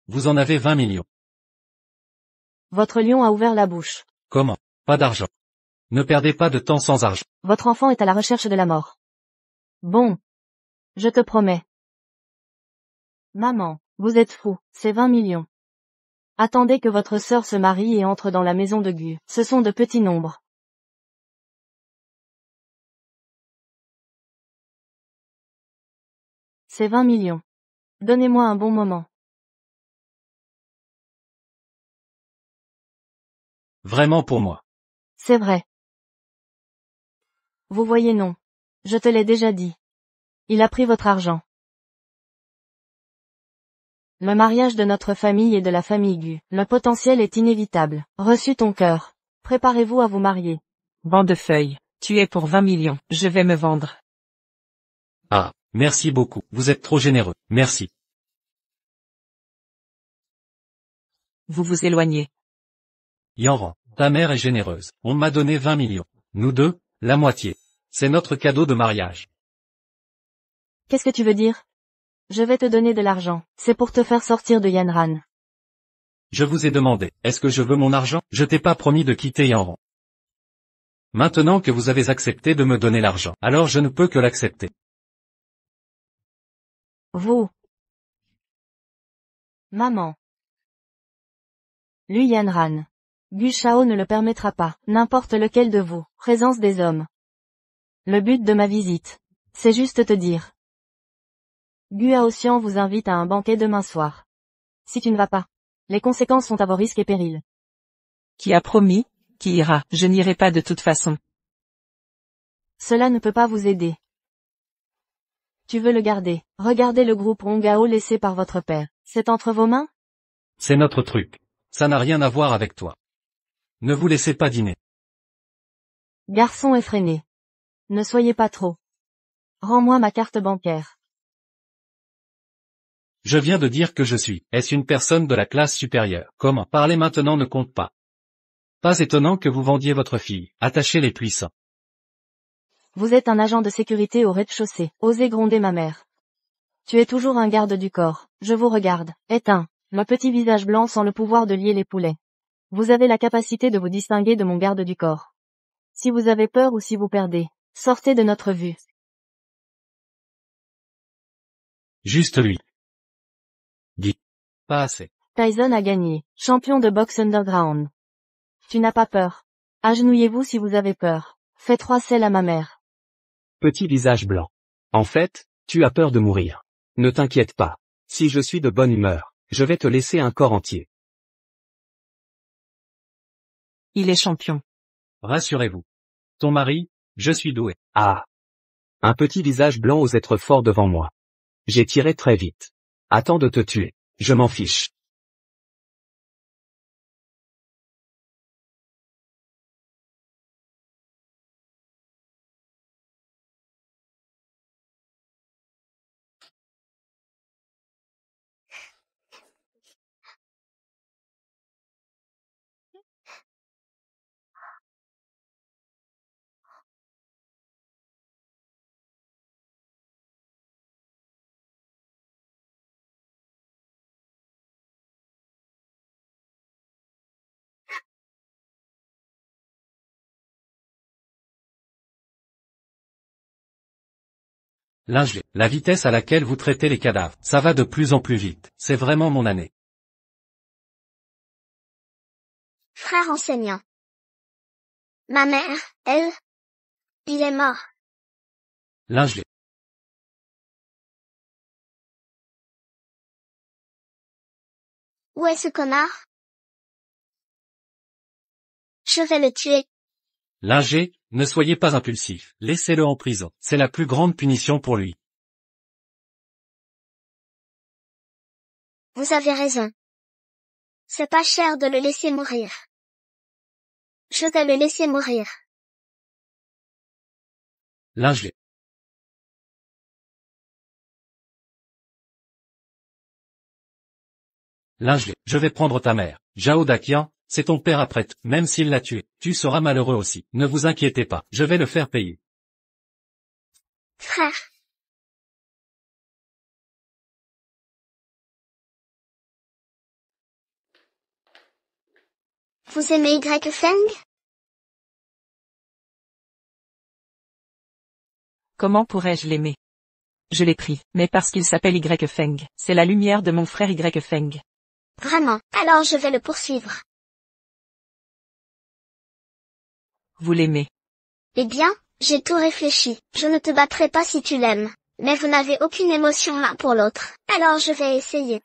Speaker 1: Vous en avez 20 millions.
Speaker 5: Votre lion a ouvert la bouche.
Speaker 1: Comment? Pas d'argent. Ne perdez pas de temps sans argent.
Speaker 5: Votre enfant est à la recherche de la mort. Bon. Je te promets. Maman, vous êtes fou, c'est 20 millions. Attendez que votre sœur se marie et entre dans la maison de Gu. Ce sont de petits nombres. C'est 20 millions. Donnez-moi un bon moment.
Speaker 1: Vraiment pour moi.
Speaker 5: C'est vrai. Vous voyez non. Je te l'ai déjà dit. Il a pris votre argent. Le mariage de notre famille et de la famille Gu. Le potentiel est inévitable. Reçu ton cœur. Préparez-vous à vous marier.
Speaker 3: Vent de feuilles. Tu es pour 20 millions. Je vais me vendre.
Speaker 1: Ah, merci beaucoup. Vous êtes trop généreux. Merci.
Speaker 3: Vous vous éloignez.
Speaker 1: Yanran, ta mère est généreuse. On m'a donné 20 millions. Nous deux, la moitié. C'est notre cadeau de mariage.
Speaker 5: Qu'est-ce que tu veux dire? Je vais te donner de l'argent. C'est pour te faire sortir de Yanran.
Speaker 1: Je vous ai demandé, est-ce que je veux mon argent? Je t'ai pas promis de quitter Yanran. Maintenant que vous avez accepté de me donner l'argent, alors je ne peux que l'accepter.
Speaker 5: Vous. Maman. Lui Yanran. Gu Shao ne le permettra pas. N'importe lequel de vous. Présence des hommes. Le but de ma visite. C'est juste te dire. Gu Aoxian vous invite à un banquet demain soir. Si tu ne vas pas, les conséquences sont à vos risques et périls.
Speaker 3: Qui a promis, qui ira. Je n'irai pas de toute façon.
Speaker 5: Cela ne peut pas vous aider. Tu veux le garder. Regardez le groupe Hongao laissé par votre père. C'est entre vos mains?
Speaker 1: C'est notre truc. Ça n'a rien à voir avec toi. Ne vous laissez pas dîner.
Speaker 5: Garçon effréné. Ne soyez pas trop. Rends-moi ma carte bancaire.
Speaker 1: Je viens de dire que je suis. Est-ce une personne de la classe supérieure? Comment? Parler maintenant ne compte pas. Pas étonnant que vous vendiez votre fille. Attachez les puissants.
Speaker 5: Vous êtes un agent de sécurité au rez-de-chaussée. Osez gronder ma mère. Tu es toujours un garde du corps. Je vous regarde. Éteins. Le petit visage blanc sans le pouvoir de lier les poulets. Vous avez la capacité de vous distinguer de mon garde du corps. Si vous avez peur ou si vous perdez, sortez de notre vue.
Speaker 1: Juste lui. Guy. Pas assez.
Speaker 5: Tyson a gagné, champion de boxe underground. Tu n'as pas peur. Agenouillez-vous si vous avez peur. Fais 3 selles à ma mère.
Speaker 7: Petit visage blanc. En fait, tu as peur de mourir. Ne t'inquiète pas. Si je suis de bonne humeur, je vais te laisser un corps entier.
Speaker 3: Il est champion.
Speaker 1: Rassurez-vous. Ton mari, je suis doué.
Speaker 7: Ah. Un petit visage blanc ose être fort devant moi. J'ai tiré très vite. Attends de te tuer. Je m'en fiche.
Speaker 1: Linge, la vitesse à laquelle vous traitez les cadavres, ça va de plus en plus vite. C'est vraiment mon année.
Speaker 4: Frère enseignant. Ma mère, elle, il est mort.
Speaker 1: Linge.
Speaker 4: Où est ce connard? Je vais le tuer.
Speaker 1: Linger, ne soyez pas impulsif. Laissez-le en prison. C'est la plus grande punition pour lui.
Speaker 4: Vous avez raison. C'est pas cher de le laisser mourir. Je vais le laisser mourir.
Speaker 1: Linge. Linge, je vais prendre ta mère. Jao Dakian, c'est ton père après tout. Même s'il l'a tué, tu seras malheureux aussi. Ne vous inquiétez pas, je vais le faire payer.
Speaker 4: Frère. Vous aimez Y Feng?
Speaker 3: Comment pourrais-je l'aimer? Je l'ai pris, mais parce qu'il s'appelle Y Feng. C'est la lumière de mon frère Y Feng.
Speaker 4: Vraiment, alors je vais le poursuivre.
Speaker 3: Vous l'aimez.
Speaker 4: Eh bien, j'ai tout réfléchi. Je ne te battrai pas si tu l'aimes. Mais vous n'avez aucune émotion l'un pour l'autre. Alors je vais essayer.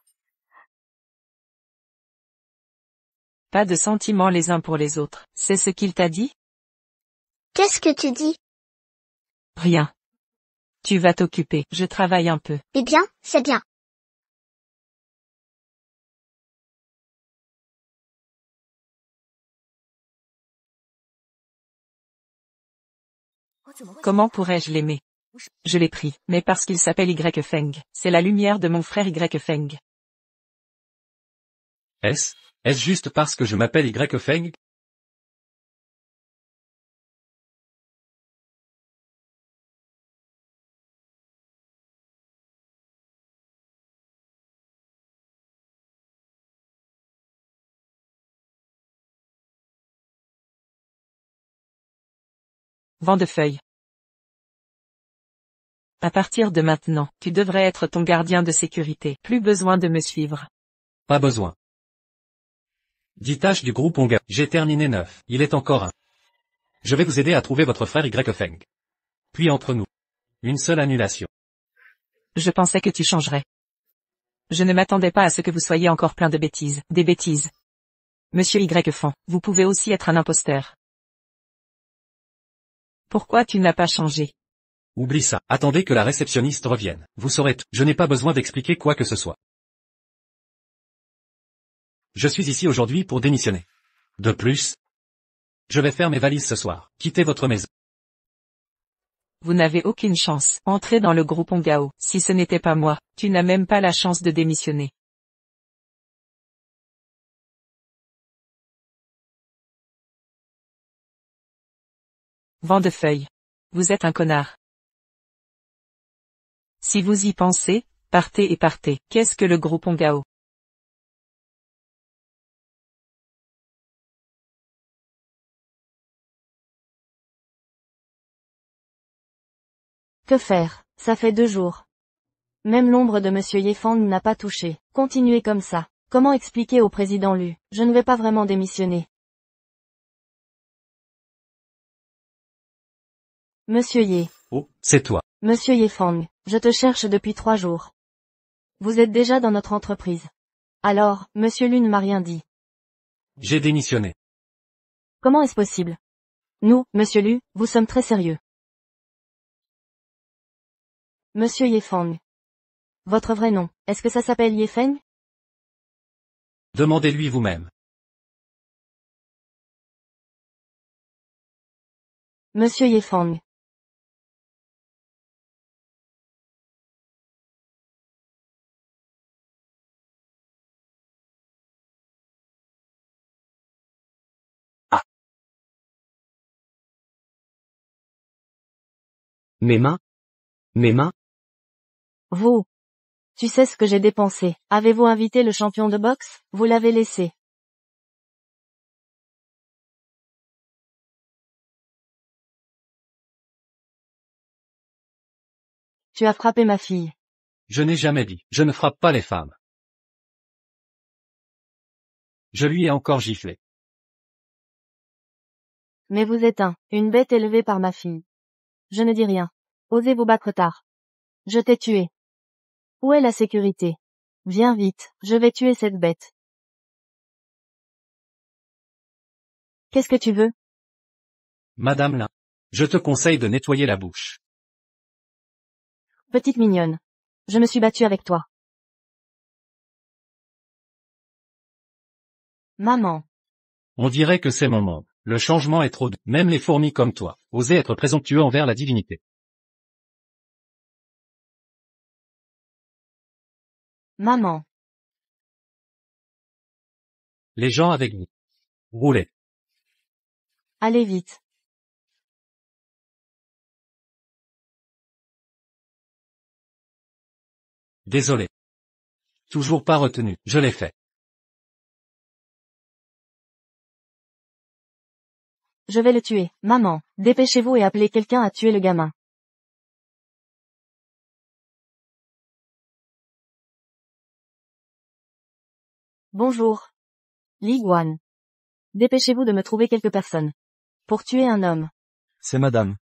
Speaker 3: Pas de sentiments les uns pour les autres. C'est ce qu'il t'a dit?
Speaker 4: Qu'est-ce que tu dis?
Speaker 3: Rien. Tu vas t'occuper. Je travaille un peu.
Speaker 4: Eh bien, c'est bien.
Speaker 3: Comment pourrais-je l'aimer? Je l'ai pris, mais parce qu'il s'appelle Y Feng. C'est la lumière de mon frère Y Feng.
Speaker 1: Est-ce juste parce que je m'appelle Y Feng?
Speaker 3: Vent de feuilles. À partir de maintenant, tu devrais être ton gardien de sécurité. Plus besoin de me suivre.
Speaker 1: Pas besoin. 10 tâches du groupe Onga. J'ai terminé 9. Il est encore un. Je vais vous aider à trouver votre frère Y Feng. Puis entre nous. Une seule annulation.
Speaker 3: Je pensais que tu changerais. Je ne m'attendais pas à ce que vous soyez encore plein de bêtises. Des bêtises. Monsieur Y Feng, vous pouvez aussi être un imposteur. Pourquoi tu n'as pas changé?
Speaker 1: Oublie ça. Attendez que la réceptionniste revienne. Vous saurez tout. Je n'ai pas besoin d'expliquer quoi que ce soit. Je suis ici aujourd'hui pour démissionner. De plus, je vais faire mes valises ce soir. Quittez votre maison.
Speaker 3: Vous n'avez aucune chance. Entrez dans le groupe Ongao. Si ce n'était pas moi, tu n'as même pas la chance de démissionner. Vent de feuilles. Vous êtes un connard. Si vous y pensez, partez et partez. Qu'est-ce que le groupe Ongao?
Speaker 5: Que faire? Ça fait 2 jours. Même l'ombre de Monsieur Yefang n'a pas touché. Continuez comme ça. Comment expliquer au président Lu? Je ne vais pas vraiment démissionner. Monsieur Ye.
Speaker 1: Oh, c'est toi.
Speaker 5: Monsieur Yefang, je te cherche depuis 3 jours. Vous êtes déjà dans notre entreprise. Alors, Monsieur Lu ne m'a rien dit.
Speaker 1: J'ai démissionné.
Speaker 5: Comment est-ce possible? Nous, Monsieur Lu, vous sommes très sérieux. Monsieur Yefang. Votre vrai nom, est-ce que ça s'appelle Yefeng?
Speaker 1: Demandez-lui vous-même.
Speaker 5: Monsieur Yefang.
Speaker 7: Ah. Mes mains? Mes mains?
Speaker 5: Vous. Tu sais ce que j'ai dépensé. Avez-vous invité le champion de boxe? Vous l'avez laissé. Tu as frappé ma fille.
Speaker 1: Je n'ai jamais dit. Je ne frappe pas les femmes. Je lui ai encore giflé.
Speaker 5: Mais vous êtes une bête élevée par ma fille. Je ne dis rien. Osez vous battre tard. Je t'ai tué. Où est la sécurité? Viens vite, je vais tuer cette bête. Qu'est-ce que tu veux?
Speaker 1: Madame là. Je te conseille de nettoyer la bouche.
Speaker 5: Petite mignonne. Je me suis battue avec toi. Maman.
Speaker 1: On dirait que c'est mon monde. Le changement est trop doux. Même les fourmis comme toi, osez être présomptueux envers la divinité.
Speaker 5: Maman.
Speaker 1: Les gens avec vous. Roulez.
Speaker 5: Allez vite.
Speaker 1: Désolé. Toujours pas retenu. Je l'ai fait.
Speaker 5: Je vais le tuer. Maman, dépêchez-vous et appelez quelqu'un à tuer le gamin. Bonjour. Li Guan. Dépêchez-vous de me trouver quelques personnes. Pour tuer un homme.
Speaker 2: C'est madame.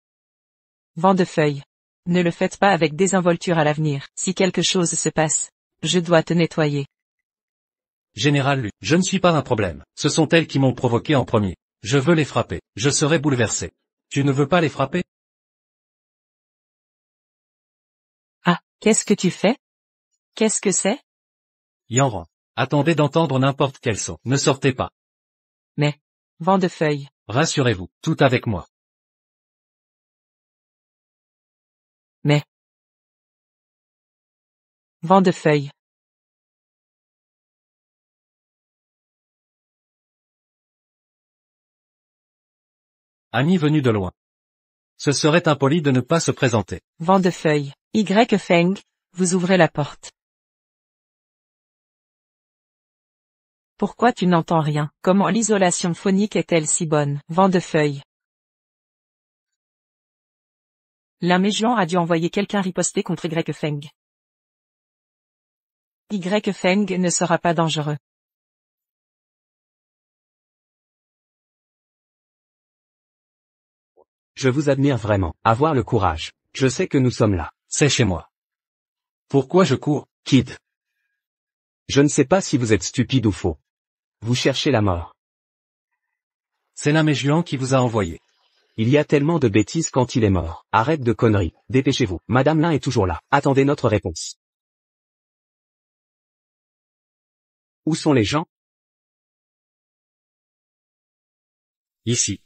Speaker 3: Vent de feuilles. Ne le faites pas avec désinvolture à l'avenir. Si quelque chose se passe, je dois te nettoyer.
Speaker 1: Général Lu, je ne suis pas un problème. Ce sont elles qui m'ont provoqué en premier. Je veux les frapper. Je serai bouleversé. Tu ne veux pas les frapper?
Speaker 3: Ah, qu'est-ce que tu fais? Qu'est-ce que c'est?
Speaker 1: Yanran. Attendez d'entendre n'importe quel son. Ne sortez pas.
Speaker 3: Mais, vent de feuilles.
Speaker 1: Rassurez-vous, tout avec moi.
Speaker 3: Mais, vent de feuilles.
Speaker 1: Ami venu de loin. Ce serait impoli de ne pas se présenter.
Speaker 3: Vent de feuilles. Y Feng, vous ouvrez la porte. Pourquoi tu n'entends rien? Comment l'isolation phonique est-elle si bonne? Vent de feuilles. L'un Méjuan a dû envoyer quelqu'un riposter contre Y Feng. Y Feng ne sera pas dangereux.
Speaker 7: Je vous admire vraiment. Avoir le courage. Je sais que nous sommes là.
Speaker 1: C'est chez moi. Pourquoi je cours?
Speaker 7: Kid. Je ne sais pas si vous êtes stupide ou faux. Vous cherchez la mort.
Speaker 1: C'est l'un Méjuan qui vous a envoyé.
Speaker 7: Il y a tellement de bêtises quand il est mort. Arrête de conneries. Dépêchez-vous. Madame Lin est toujours là. Attendez notre réponse. Où sont les gens?
Speaker 1: Ici.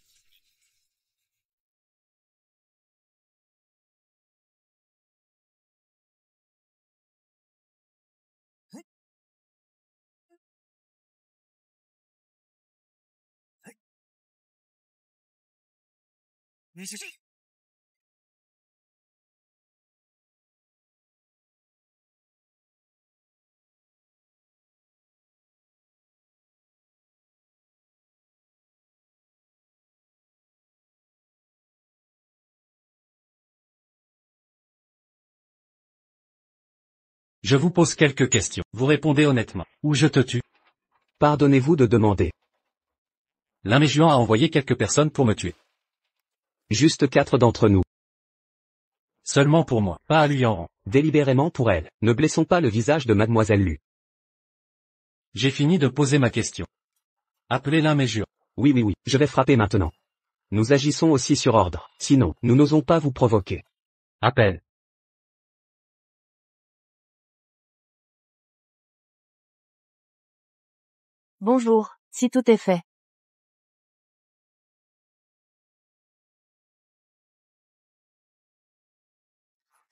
Speaker 1: Je vous pose quelques questions. Vous répondez honnêtement. Ou je te tue.
Speaker 7: Pardonnez-vous de demander.
Speaker 1: L'Iméjuan a envoyé quelques personnes pour me tuer.
Speaker 7: Juste 4 d'entre nous.
Speaker 1: Seulement pour moi, pas à Luyanran.
Speaker 7: Délibérément pour elle. Ne blessons pas le visage de mademoiselle Lu.
Speaker 1: J'ai fini de poser ma question. Appelez l'Iméjuan.
Speaker 7: Oui, je vais frapper maintenant. Nous agissons aussi sur ordre. Sinon, nous n'osons pas vous provoquer.
Speaker 1: Appelle.
Speaker 5: Bonjour, si tout est fait.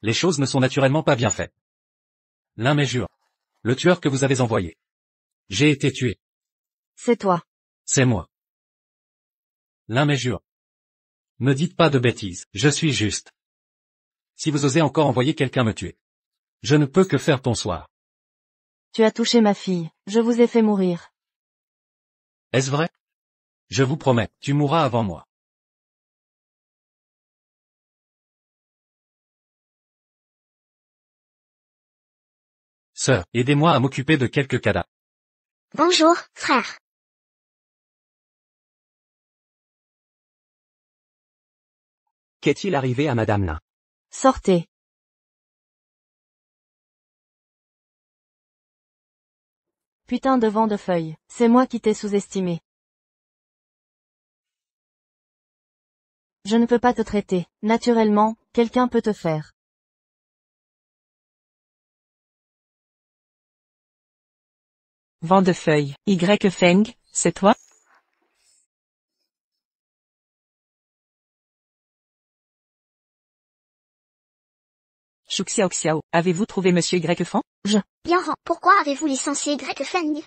Speaker 1: Les choses ne sont naturellement pas bien faites. L'Iméjuan. Le tueur que vous avez envoyé. J'ai été tué.
Speaker 5: C'est toi.
Speaker 1: C'est moi. L'Iméjuan. Ne dites pas de bêtises, je suis juste. Si vous osez encore envoyer quelqu'un me tuer. Je ne peux que faire ton soir.
Speaker 5: Tu as touché ma fille, je vous ai fait mourir.
Speaker 1: Est-ce vrai? Je vous promets, tu mourras avant moi. Sœur, aidez-moi à m'occuper de quelques cadavres.
Speaker 4: Bonjour, frère.
Speaker 7: Qu'est-il arrivé à madame Lin?
Speaker 5: Sortez. Putain de vent de feuilles, c'est moi qui t'ai sous-estimé. Je ne peux pas te traiter, naturellement, quelqu'un peut te faire.
Speaker 3: Vent de feuilles, Y Feng, c'est toi? Shuxiao Xiao, avez-vous trouvé Monsieur Y Feng?
Speaker 4: Yanran, pourquoi avez-vous licencié Y Feng?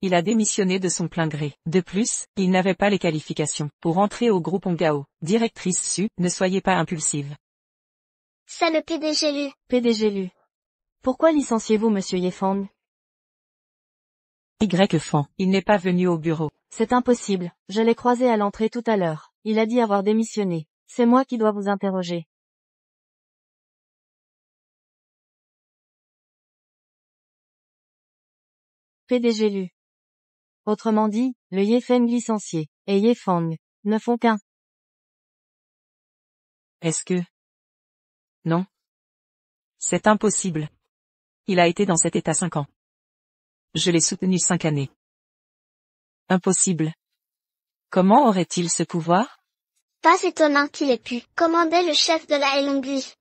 Speaker 3: Il a démissionné de son plein gré. De plus, il n'avait pas les qualifications pour entrer au groupe Ongao. Directrice Su, ne soyez pas impulsive.
Speaker 4: C'est le PDG Lu.
Speaker 5: PDG Lu. Pourquoi licenciez-vous Monsieur Yefang?
Speaker 3: Y Feng, il n'est pas venu au bureau.
Speaker 5: C'est impossible, je l'ai croisé à l'entrée tout à l'heure. Il a dit avoir démissionné. C'est moi qui dois vous interroger. PDG Lu. Autrement dit, le Yefeng licencié, et Yefang, ne font qu'un.
Speaker 3: Est-ce que... Non. C'est impossible. Il a été dans cet état 5 ans. Je l'ai soutenu 5 années. Impossible. Comment aurait-il ce pouvoir?
Speaker 4: Pas étonnant qu'il ait pu commander le chef de la Elongui.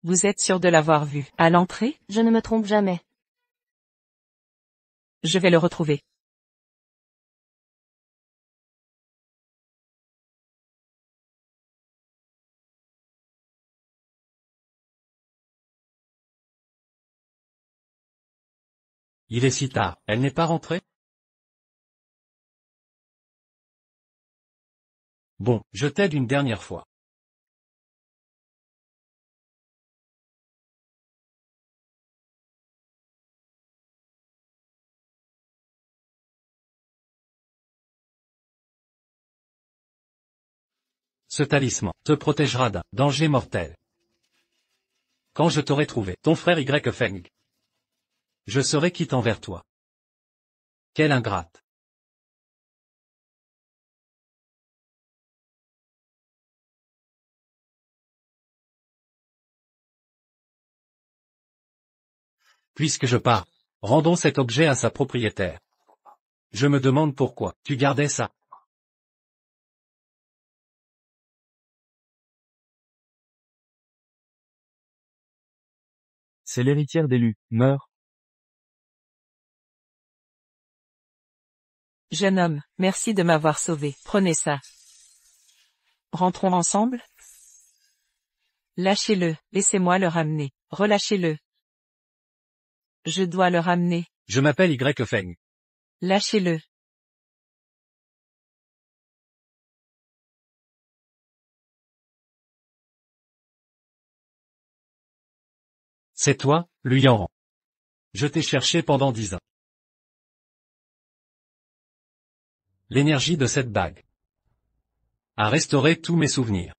Speaker 3: Vous êtes sûr de l'avoir vu à l'entrée?
Speaker 5: Je ne me trompe jamais.
Speaker 3: Je vais le retrouver.
Speaker 1: Il est si tard, elle n'est pas rentrée? Bon, je t'aide une dernière fois. Ce talisman te protégera d'un danger mortel. Quand je t'aurai trouvé, ton frère Y Feng, je serai quitte envers toi. Quelle ingrate. Puisque je pars, rendons cet objet à sa propriétaire. Je me demande pourquoi tu gardais ça.
Speaker 2: C'est l'héritière d'élu, meurt.
Speaker 3: Jeune homme, merci de m'avoir sauvé. Prenez ça. Rentrons ensemble? Lâchez-le, laissez-moi le ramener. Relâchez-le. Je dois le ramener.
Speaker 1: Je m'appelle Y Feng.
Speaker 3: Lâchez-le.
Speaker 1: C'est toi, Luyanran. Je t'ai cherché pendant 10 ans. L'énergie de cette bague a restauré tous mes souvenirs.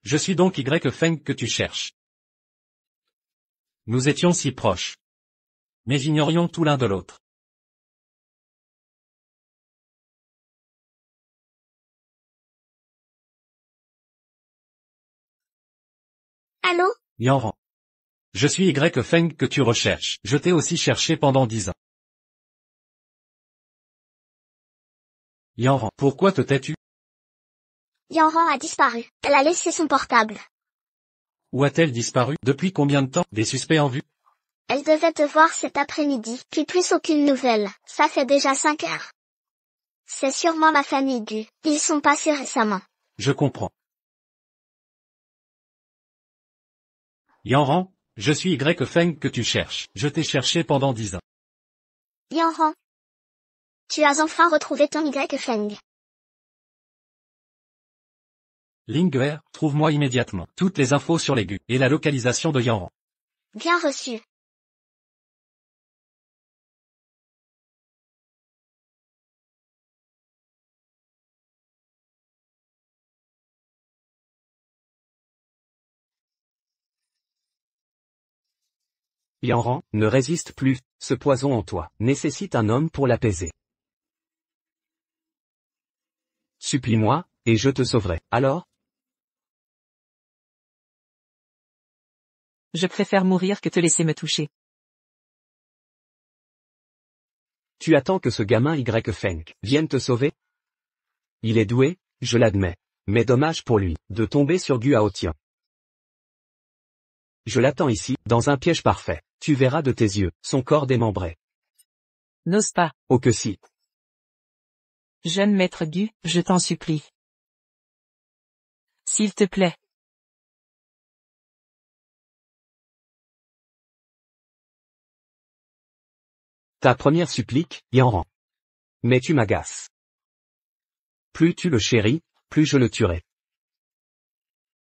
Speaker 1: Je suis donc Y Feng que tu cherches. Nous étions si proches. Mais ignorions tout l'un de l'autre.
Speaker 4: Allô?
Speaker 1: Yanran. Je suis Y Feng que tu recherches. Je t'ai aussi cherché pendant 10 ans. Yanran, pourquoi te tais-tu?
Speaker 4: Yanran a disparu. Elle a laissé son portable.
Speaker 1: Où a-t-elle disparu? Depuis combien de temps? Des suspects en vue?
Speaker 4: Elle devait te voir cet après-midi, puis plus aucune nouvelle. Ça fait déjà 5 heures. C'est sûrement la famille Gu. Ils sont passés récemment.
Speaker 1: Je comprends. Yanran, je suis Y Feng que tu cherches. Je t'ai cherché pendant 10 ans.
Speaker 4: Yanran. Tu as enfin retrouvé ton Y Feng.
Speaker 1: Lingguer, trouve-moi immédiatement toutes les infos sur les Gu et la localisation de Yanran.
Speaker 4: Bien reçu.
Speaker 7: Yanran, ne résiste plus, ce poison en toi nécessite un homme pour l'apaiser. Supplie-moi, et je te sauverai. Alors?
Speaker 3: Je préfère mourir que te laisser me toucher.
Speaker 7: Tu attends que ce gamin Y Feng vienne te sauver? Il est doué, je l'admets. Mais dommage pour lui, de tomber sur Gu Aotien. Je l'attends ici, dans un piège parfait. Tu verras de tes yeux, son corps démembré.
Speaker 3: N'ose pas.
Speaker 7: Oh que si.
Speaker 3: Jeune maître Gu, je t'en supplie. S'il te plaît.
Speaker 7: Ta première supplique, Yanran. Mais tu m'agaces. Plus tu le chéris, plus je le tuerai.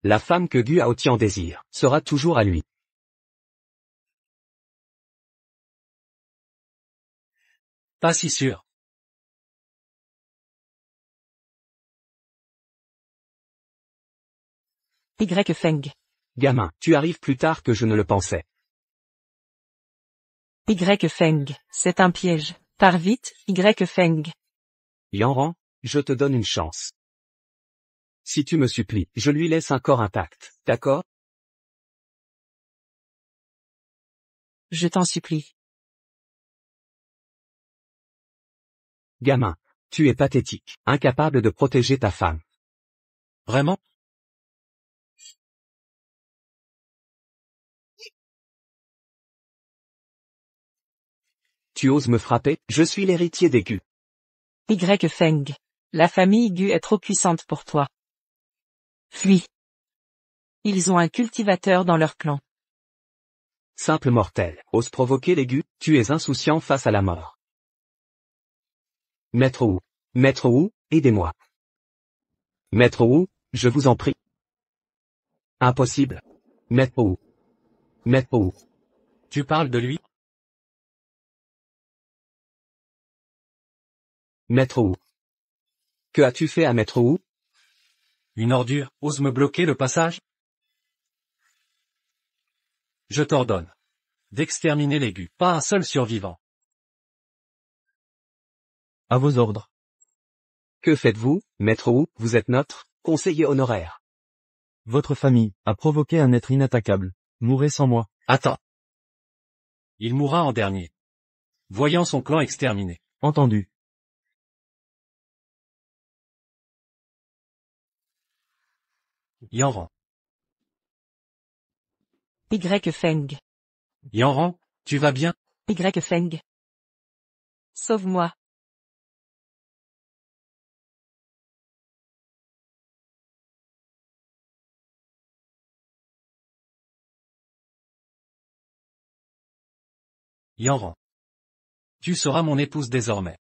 Speaker 7: La femme que Gu Aotien désire, sera toujours à lui.
Speaker 1: Pas si sûr.
Speaker 3: Y Feng.
Speaker 7: Gamin, tu arrives plus tard que je ne le pensais.
Speaker 3: Y Feng, c'est un piège. Pars vite, Y Feng.
Speaker 7: Yanran, je te donne une chance. Si tu me supplies, je lui laisse un corps intact, d'accord?
Speaker 3: Je t'en supplie.
Speaker 7: Gamin, tu es pathétique, incapable de protéger ta femme.
Speaker 1: Vraiment?
Speaker 7: Tu oses me frapper? Je suis l'héritier des Gu.
Speaker 3: Y Feng. La famille Gu est trop puissante pour toi. Fuis. Ils ont un cultivateur dans leur clan.
Speaker 7: Simple mortel, ose provoquer les Gu, tu es insouciant face à la mort. Maître Wu. Maître Wu, aidez-moi. Maître Wu, je vous en prie. Impossible. Maître Wu. Maître Wu.
Speaker 1: Tu parles de lui?
Speaker 7: Maître Wu. Que as-tu fait à Maître Wu?
Speaker 1: Une ordure, ose me bloquer le passage? Je t'ordonne d'exterminer les Gu, pas un seul survivant.
Speaker 2: À vos ordres.
Speaker 7: Que faites-vous, Maître Wu? Vous êtes notre conseiller honoraire.
Speaker 2: Votre famille a provoqué un être inattaquable. Mourrez sans moi.
Speaker 1: Attends. Il mourra en dernier, voyant son clan exterminé.
Speaker 2: Entendu.
Speaker 1: Yanran.
Speaker 3: Y Feng.
Speaker 1: Yanran, tu vas bien?
Speaker 3: Y Feng. Sauve-moi.
Speaker 1: Yanran. Tu seras mon épouse désormais.